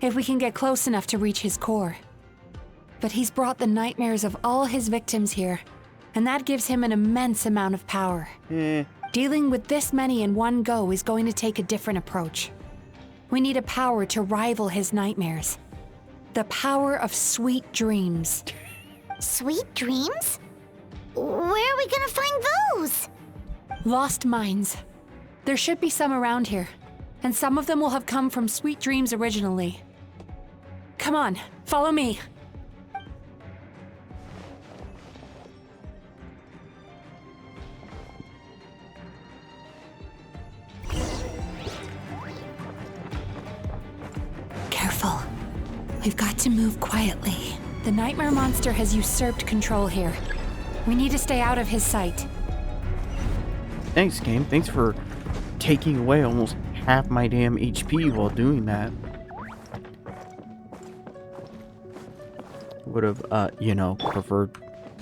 if we can get close enough to reach his core. But he's brought the nightmares of all his victims here, and that gives him an immense amount of power. Dealing with this many in one go is going to take a different approach. We need a power to rival his nightmares. The power of sweet dreams. Sweet dreams? Where are we gonna find those? Lost minds. There should be some around here, and some of them will have come from sweet dreams originally. Come on, follow me. Careful. We've got to move quietly. The nightmare monster has usurped control here. We need to stay out of his sight. Thanks, game. Thanks for taking away almost half my damn HP while doing that. Would have, preferred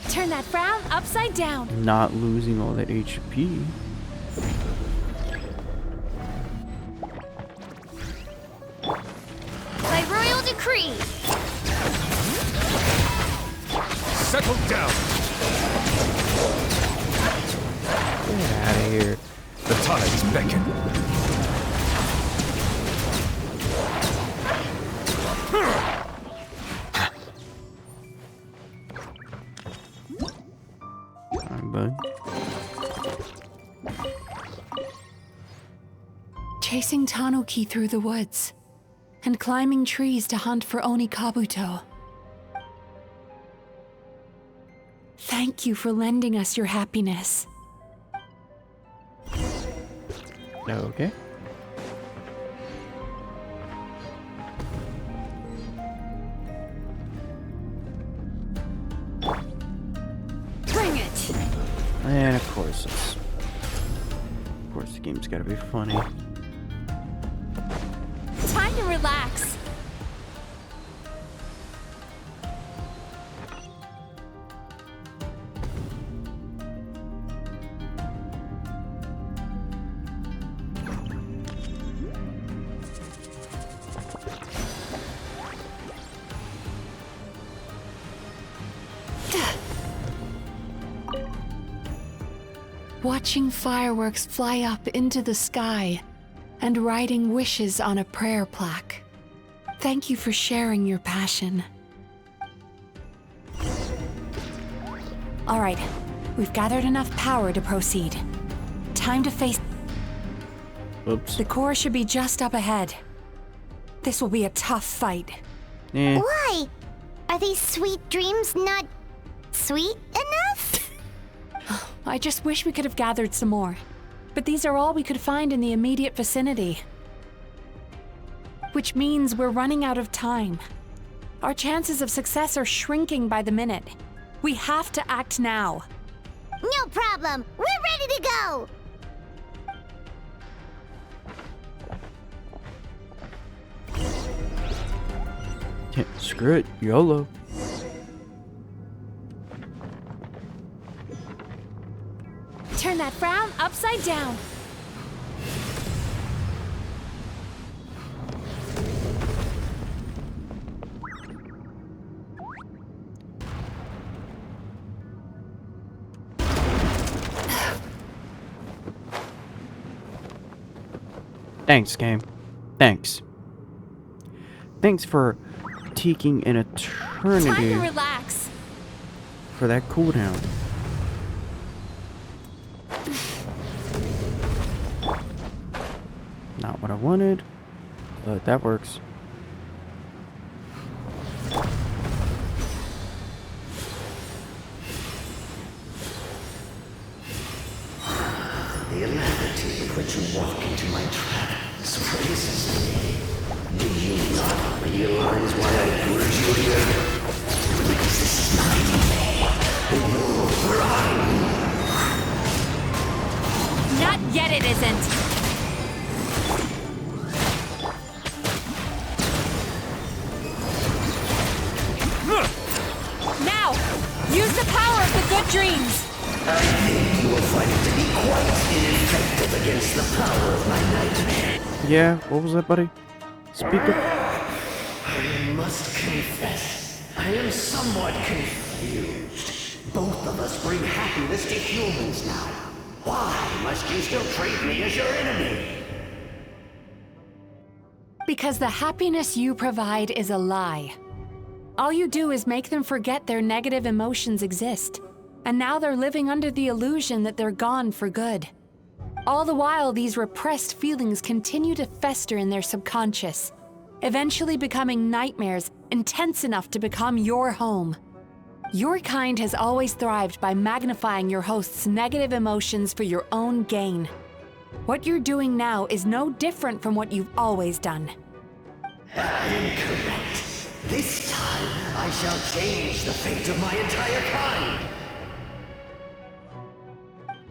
Turn that frown upside down. not losing all that HP. By royal decree. Settle down. Get out of here. The tides beckon. Alright, bud. Chasing Tanuki through the woods, and climbing trees to hunt for Oni Kabuto. Thank you for lending us your happiness. Okay. Bring it! And of course, the game's gotta be funny. Time to relax. Watching fireworks fly up into the sky and writing wishes on a prayer plaque. Thank you for sharing your passion. All right, we've gathered enough power to proceed. Time to face... Oops. The core should be just up ahead. This will be a tough fight. Yeah. Why? Are these sweet dreams not sweet enough? I just wish we could have gathered some more. But these are all we could find in the immediate vicinity. Which means we're running out of time. Our chances of success are shrinking by the minute. We have to act now. No problem. We're ready to go. Yeah, screw it. YOLO. Turn that frown upside down. Thanks, game. Thanks. Thanks for taking an eternity Time to relax. for that cooldown. Not what I wanted, but that works. The alacrity with which you walk into my trap surprises me. Do you not realize why I put you here? Because this is my way. Where are you? Not yet, it isn't. Now, use the power of the good dreams. I think you will find it to be quite ineffective against the power of my nightmare. Yeah, what was that, buddy? Speak up. I must confess, I am somewhat confused. Both of us bring happiness to humans now. Why must you still treat me as your enemy? Because the happiness you provide is a lie. All you do is make them forget their negative emotions exist. And now they're living under the illusion that they're gone for good. All the while, these repressed feelings continue to fester in their subconscious, eventually becoming nightmares intense enough to become your home. Your kind has always thrived by magnifying your host's negative emotions for your own gain. What you're doing now is no different from what you've always done. Incorrect. This time, I shall change the fate of my entire kind.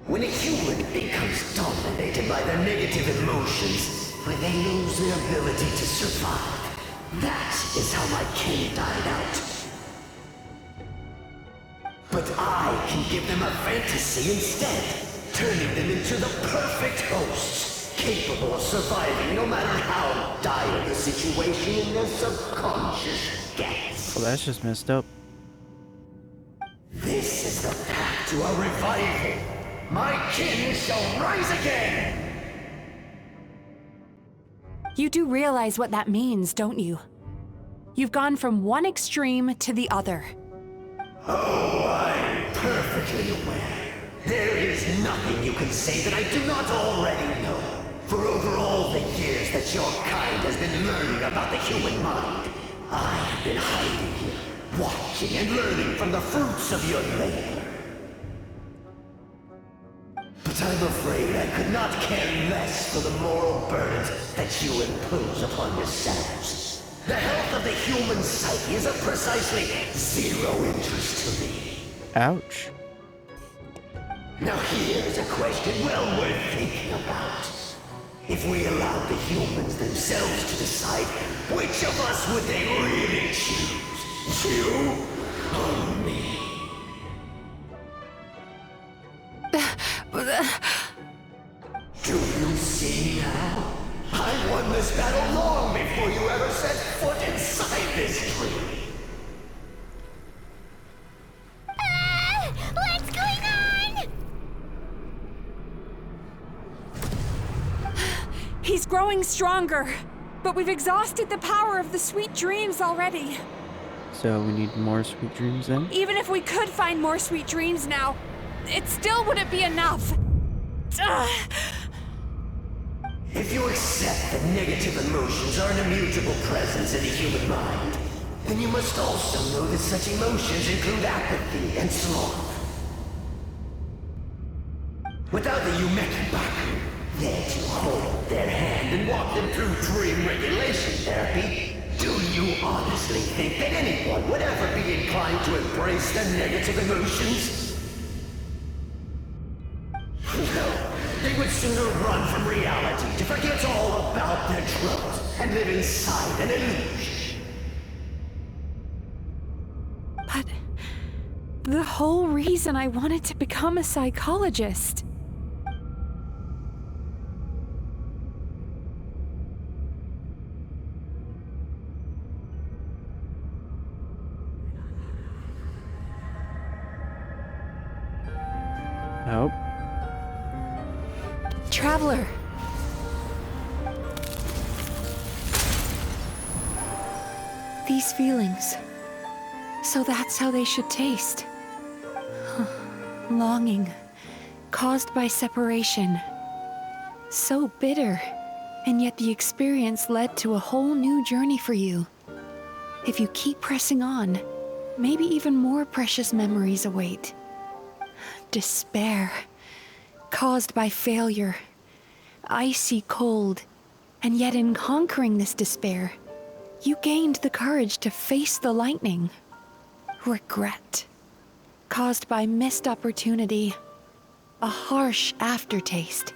When a human becomes dominated by their negative emotions, when they lose their ability to survive, that is how my kin died out. But I can give them a fantasy instead, turning them into the perfect hosts, capable of surviving no matter how dire the situation in their subconscious gets. Well, that's just messed up. This is the path to a revival. My kin shall rise again! You do realize what that means, don't you? You've gone from one extreme to the other. Oh, I'm perfectly aware. There is nothing you can say that I do not already know. For over all the years that your kind has been learning about the human mind, I have been hiding here, watching and learning from the fruits of your labor. But I'm afraid I could not care less for the moral burdens that you impose upon yourselves. The health of the human psyche is of precisely zero interest to me. Ouch. Now here's a question well worth thinking about. If we allowed the humans themselves to decide, which of us would they really choose? You or me? Do you see now? I won this battle long before you ever set foot inside this tree. What's going on? growing stronger, but we've exhausted the power of the sweet dreams already. So we need more sweet dreams then? Even if we could find more sweet dreams now, it still wouldn't be enough. If you accept that negative emotions are an immutable presence in the human mind, then you must also know that such emotions include apathy and sloth. Without the Yumemiziuki there to hold their hand and walk them through dream regulation therapy, do you honestly think that anyone would ever be inclined to embrace their negative emotions? No, they would sooner run from reality to forget all about their troubles and live inside an illusion. But the whole reason I wanted to become a psychologist. Nope. Traveler. These feelings. So that's how they should taste. Longing, caused by separation. So bitter, and yet the experience led to a whole new journey for you. If you keep pressing on, maybe even more precious memories await. Despair, caused by failure. Icy cold, and yet in conquering this despair, you gained the courage to face the lightning. Regret, caused by missed opportunity, a harsh aftertaste.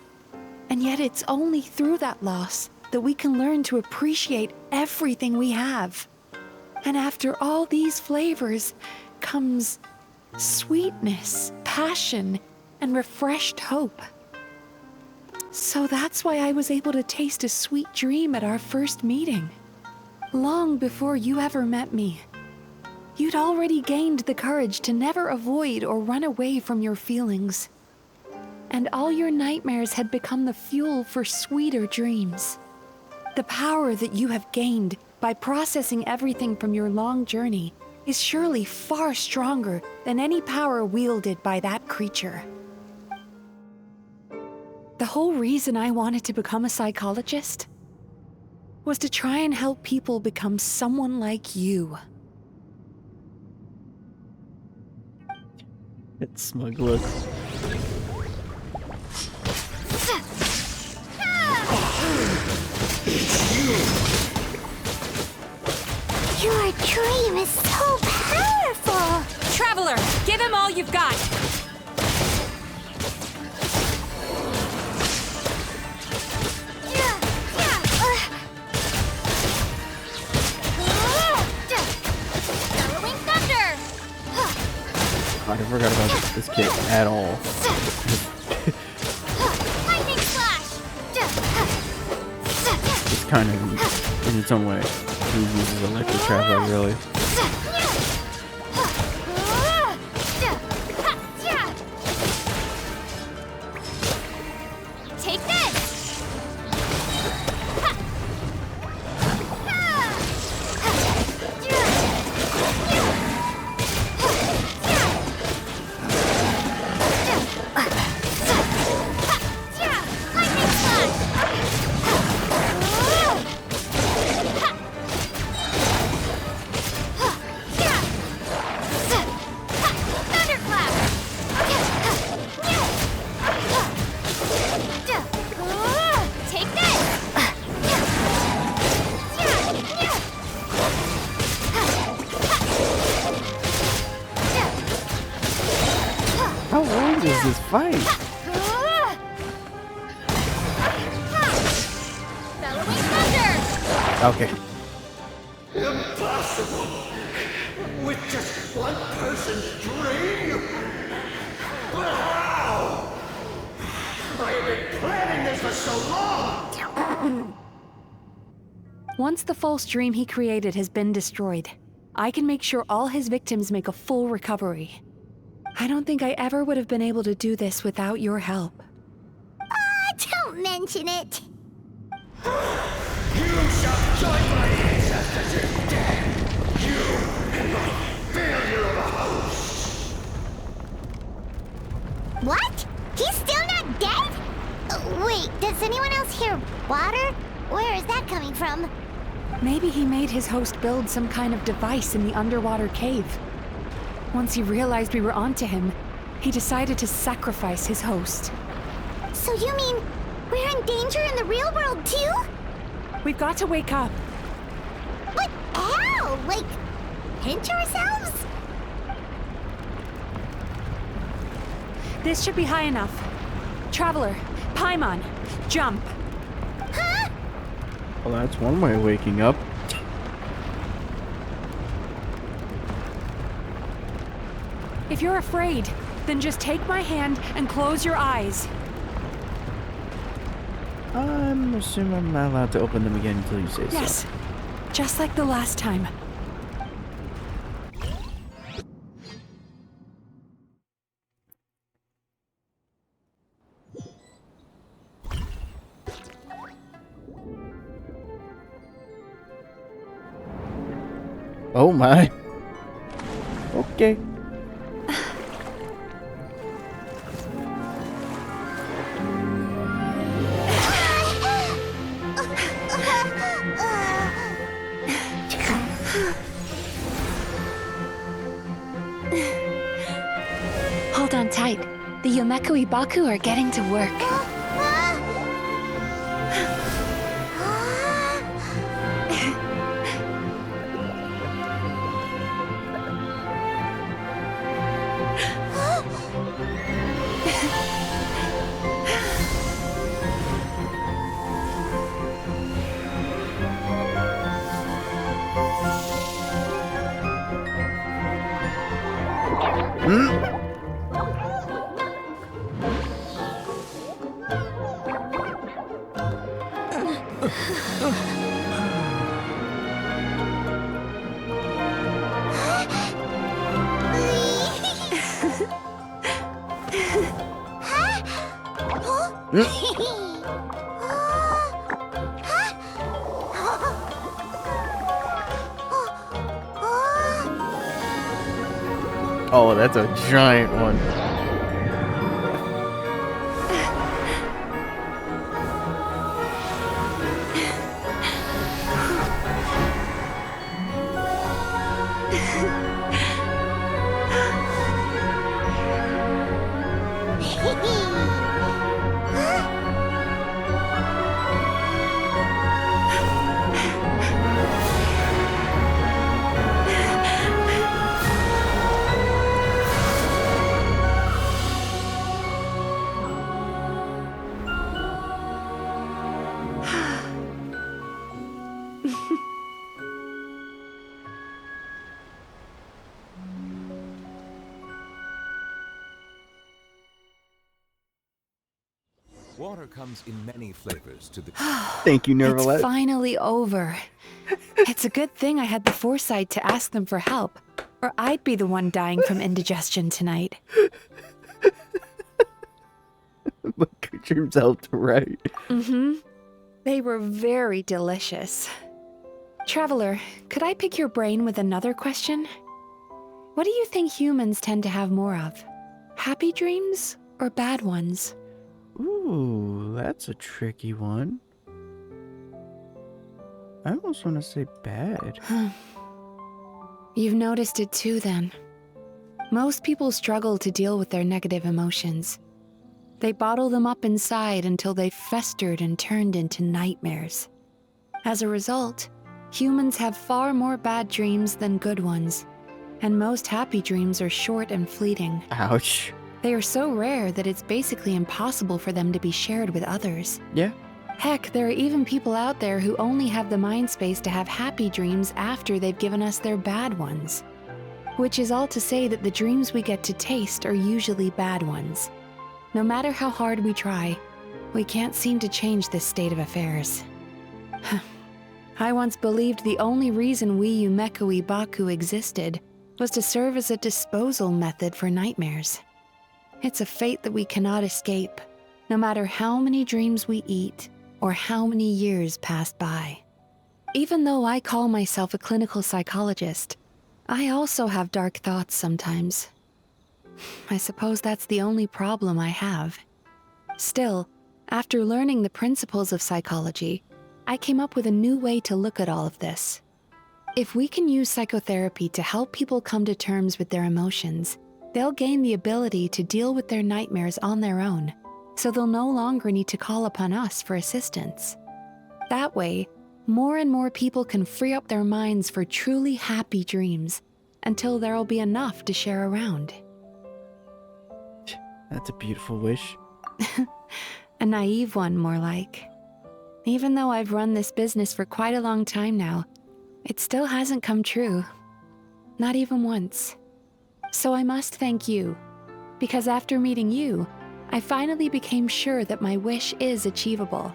And yet it's only through that loss that we can learn to appreciate everything we have. And after all these flavors comes sweetness, passion, and refreshed hope. So that's why I was able to taste a sweet dream at our first meeting. Long before you ever met me. You'd already gained the courage to never avoid or run away from your feelings. And all your nightmares had become the fuel for sweeter dreams. The power that you have gained by processing everything from your long journey is surely far stronger than any power wielded by that creature. The whole reason I wanted to become a psychologist was to try and help people become someone like you. It's smug look. Your dream is so powerful! Traveler, give him all you've got! Bellowing thunder! I forgot about this kid at all. Lightning slash! It's kind of in its own way. He uses electric traveler really. Take this! Lightning Take this! How long is this fight? Bellowing thunder! Okay. Impossible! With just one person's dream? But how? I have been planning this for so long! Once the false dream he created has been destroyed, I can make sure all his victims make a full recovery. I don't think I ever would have been able to do this without your help. Don't mention it. You shall join my ancestors in death! You and my failure of a host! What? He's still not dead? Wait, does anyone else hear water? Where is that coming from? Maybe he made his host build some kind of device in the underwater cave. Once he realized we were onto him, he decided to sacrifice his host. So you mean we're in danger in the real world too? We've got to wake up. But how? Like, pinch ourselves? This should be high enough. Traveler, Paimon, jump. Huh? Well, that's one way of waking up. If you're afraid, then just take my hand and close your eyes. I'm assuming I'm not allowed to open them again until you say so. Yes, just like the last time. Oh my. Okay. Hold on tight. The Yumemiziuki are getting to work. Oh, that's a giant one. Water comes in many flavors to the... Thank you, Nervalette. It's finally over. It's a good thing I had the foresight to ask them for help, or I'd be the one dying from indigestion tonight. But good dreams helped, right? Mm-hmm. They were very delicious. Traveler, could I pick your brain with another question? What do you think humans tend to have more of? Happy dreams or bad ones? Ooh, that's a tricky one. I almost want to say bad. You've noticed it too, then. Most people struggle to deal with their negative emotions. They bottle them up inside until they've festered and turned into nightmares. As a result, humans have far more bad dreams than good ones, and most happy dreams are short and fleeting. Ouch. They are so rare that it's basically impossible for them to be shared with others. Yeah. Heck, there are even people out there who only have the mind space to have happy dreams after they've given us their bad ones. Which is all to say that the dreams we get to taste are usually bad ones. No matter how hard we try, we can't seem to change this state of affairs. I once believed the only reason we Yumemiziuki existed was to serve as a disposal method for nightmares. It's a fate that we cannot escape, no matter how many dreams we eat or how many years passed by. Even though I call myself a clinical psychologist, I also have dark thoughts sometimes. I suppose that's the only problem I have. Still, after learning the principles of psychology, I came up with a new way to look at all of this. If we can use psychotherapy to help people come to terms with their emotions, they'll gain the ability to deal with their nightmares on their own, so they'll no longer need to call upon us for assistance. That way, more and more people can free up their minds for truly happy dreams, until there'll be enough to share around. That's a beautiful wish. A naive one, more like. Even though I've run this business for quite a long time now, it still hasn't come true. Not even once. So I must thank you, because after meeting you, I finally became sure that my wish is achievable.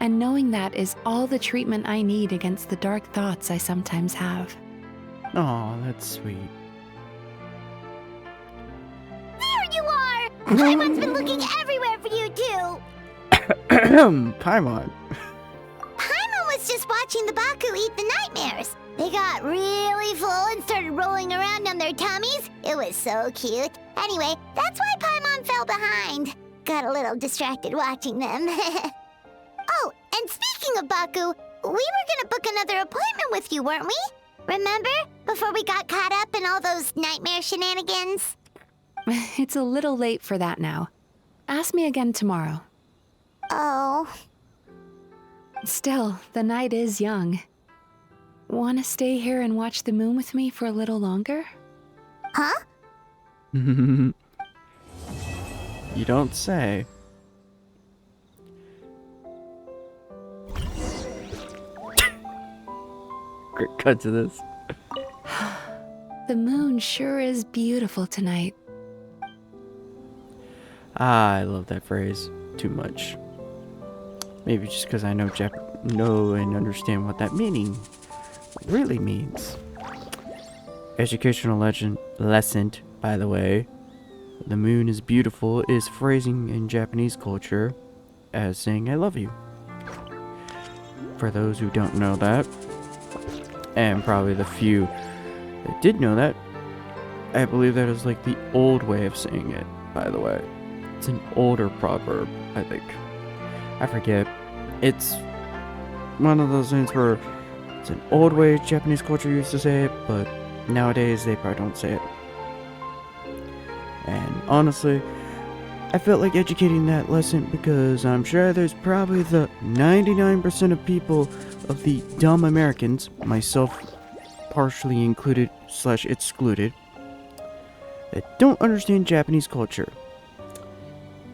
And knowing that is all the treatment I need against the dark thoughts I sometimes have. Aw, that's sweet. There you are! Paimon's been looking everywhere for you, too! Paimon. Paimon was just watching the Baku eat the nightmares. They got really full and started rolling around on their tummies. It was so cute. Anyway, that's why Paimon fell behind. Got a little distracted watching them. Oh, and speaking of Baku, we were gonna book another appointment with you, weren't we? Remember? Before we got caught up in all those nightmare shenanigans? It's a little late for that now. Ask me again tomorrow. Oh. Still, the night is young. Want to stay here and watch the moon with me for a little longer? Huh? You don't say. Great cut to this. The moon sure is beautiful tonight. I love that phrase too much. Maybe just because I know and understand what that meaning really means. Educational lesson, by the way. The moon is beautiful is phrasing in Japanese culture as saying I love you. For those who don't know that, and probably the few that did know that, I believe that is like the old way of saying it, by the way. It's an older proverb, I think. I forget. It's one of those things where it's an old way Japanese culture used to say it, but nowadays they probably don't say it. And honestly, I felt like educating that lesson because I'm sure there's probably the 99% of people of the dumb Americans, myself partially included / excluded, that don't understand Japanese culture.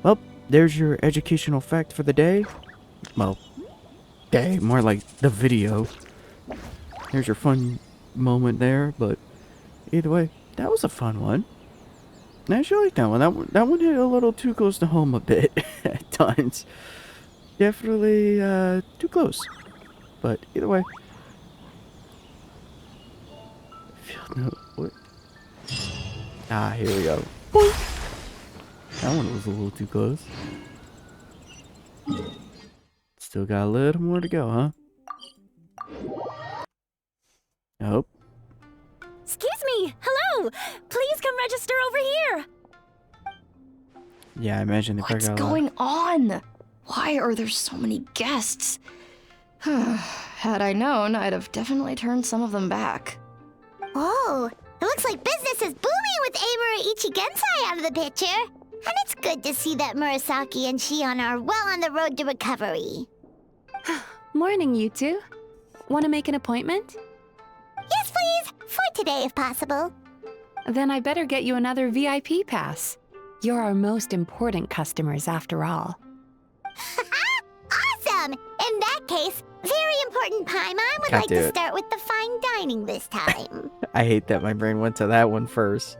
Well, there's your educational fact for the day. Well, day, more like the video. There's your fun moment there, but either way, that was a fun one. I actually like that one. That one hit a little too close to home a bit at times. Definitely too close. But either way. What? Ah, here we go. That one was a little too close. Still got a little more to go, huh? Nope. Excuse me! Hello! Please come register over here! Yeah, I imagine they What's probably got going on? Why are there so many guests? Had I known, I'd have definitely turned some of them back. Oh, it looks like business is booming with Amura Ichigensai out of the picture. And it's good to see that Murasaki and Shion are well on the road to recovery. Morning, you two. Want to make an appointment? Yes, please. For today, if possible. Then I better get you another VIP pass. You're our most important customers, after all. Awesome! In that case, very important Paimon would like to start with the fine dining this time. I hate that my brain went to that one first.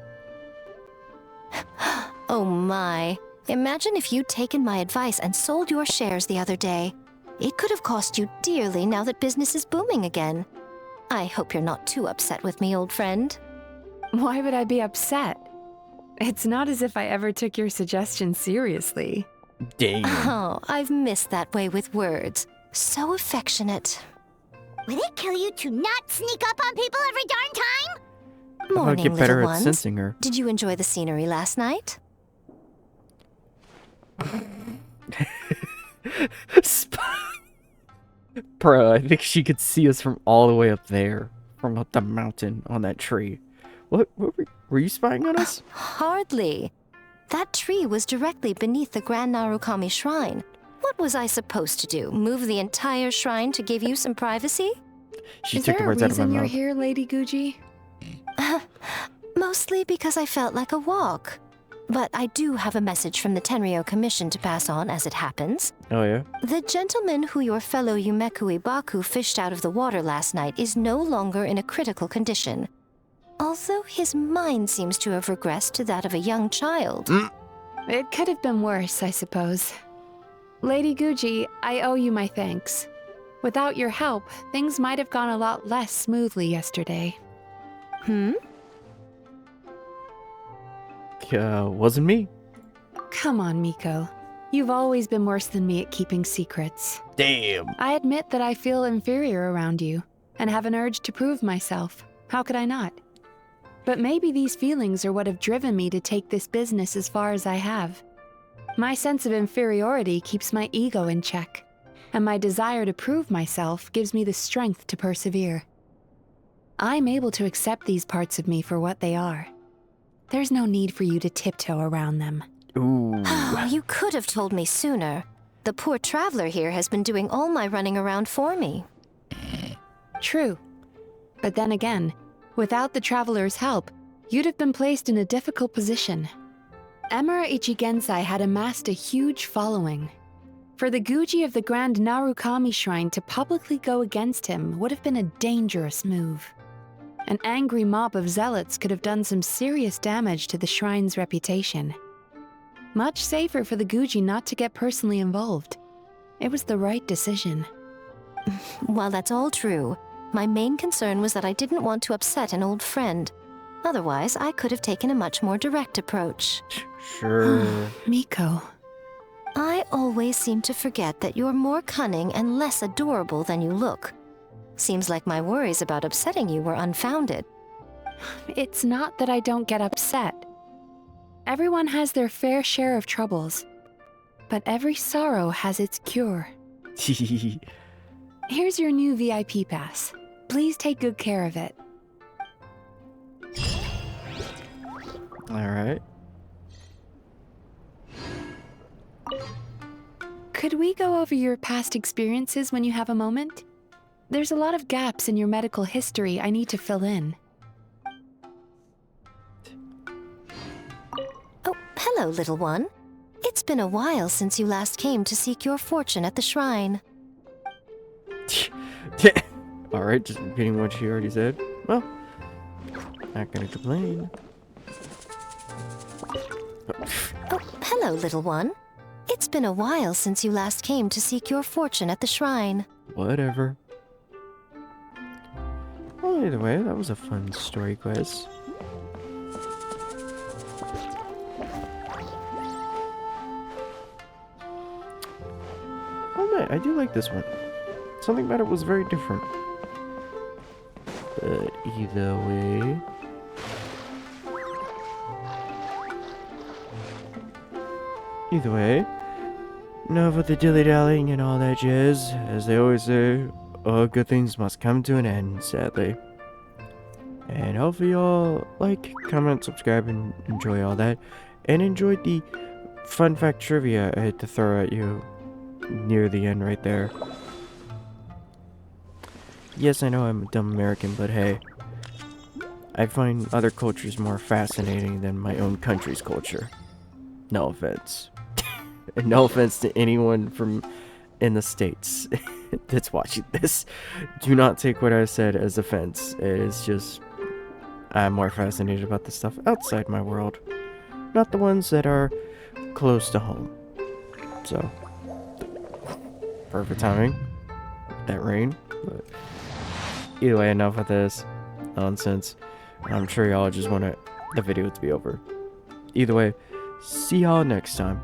Oh my. Imagine if you'd taken my advice and sold your shares the other day. It could have cost you dearly now that business is booming again. I hope you're not too upset with me, old friend. Why would I be upset? It's not as if I ever took your suggestion seriously. Damn. Oh, I've missed that way with words. So affectionate. Would it kill you to not sneak up on people every darn time? I'll Morning, get better little at ones. sensing her. Did you enjoy the scenery last night? Bro, I think she could see us from all the way up there. From up the mountain on that tree. What were you spying on us? Hardly. That tree was directly beneath the Grand Narukami Shrine. What was I supposed to do? Move the entire shrine to give you some privacy? She Is took there the words a out of my reason you're mouth. here, Lady Guji? Mostly because I felt like a walk. But I do have a message from the Tenryo Commission to pass on as it happens. Oh yeah? The gentleman who your fellow Yumekui Baku fished out of the water last night is no longer in a critical condition. Although his mind seems to have regressed to that of a young child. It could have been worse, I suppose. Lady Guji, I owe you my thanks. Without your help, things might have gone a lot less smoothly yesterday. Wasn't me. Come on, Miko. You've always been worse than me at keeping secrets. Damn. I admit that I feel inferior around you, and have an urge to prove myself. How could I not? But maybe these feelings are what have driven me to take this business as far as I have. My sense of inferiority keeps my ego in check, and my desire to prove myself gives me the strength to persevere. I'm able to accept these parts of me for what they are. There's no need for you to tiptoe around them. Ooh. You could have told me sooner. The poor traveler here has been doing all my running around for me. True. But then again, without the traveler's help, you'd have been placed in a difficult position. Emura Ichigensai had amassed a huge following. For the Guji of the Grand Narukami Shrine to publicly go against him would have been a dangerous move. An angry mob of zealots could have done some serious damage to the shrine's reputation. Much safer for the Guji not to get personally involved. It was the right decision. While that's all true, my main concern was that I didn't want to upset an old friend. Otherwise, I could have taken a much more direct approach. Sure. Miko. I always seem to forget that you're more cunning and less adorable than you look. Seems like my worries about upsetting you were unfounded. It's not that I don't get upset. Everyone has their fair share of troubles. But every sorrow has its cure. Here's your new VIP pass. Please take good care of it. Alright. Could we go over your past experiences when you have a moment? There's a lot of gaps in your medical history I need to fill in. Oh, hello, little one. It's been a while since you last came to seek your fortune at the shrine. Alright, just repeating what she already said. Well, not gonna complain. Oh, hello, little one. It's been a while since you last came to seek your fortune at the shrine. Whatever. Well, either way, that was a fun story quiz. Oh man, I do like this one. Something about it was very different. But either way... Either way, enough with the dilly-dallying and all that jazz. As they always say, all good things must come to an end, sadly. And hopefully y'all like, comment, subscribe, and enjoy all that. And enjoyed the fun fact trivia I had to throw at you near the end right there. Yes, I know I'm a dumb American, but hey. I find other cultures more fascinating than my own country's culture. No offense. And no offense to anyone from in the States that's watching this. Do not take what I said as offense. It is just, I'm more fascinated about the stuff outside my world. Not the ones that are close to home. So, perfect timing. That rain. But either way, enough of this nonsense. I'm sure y'all just want the video to be over. Either way, see y'all next time.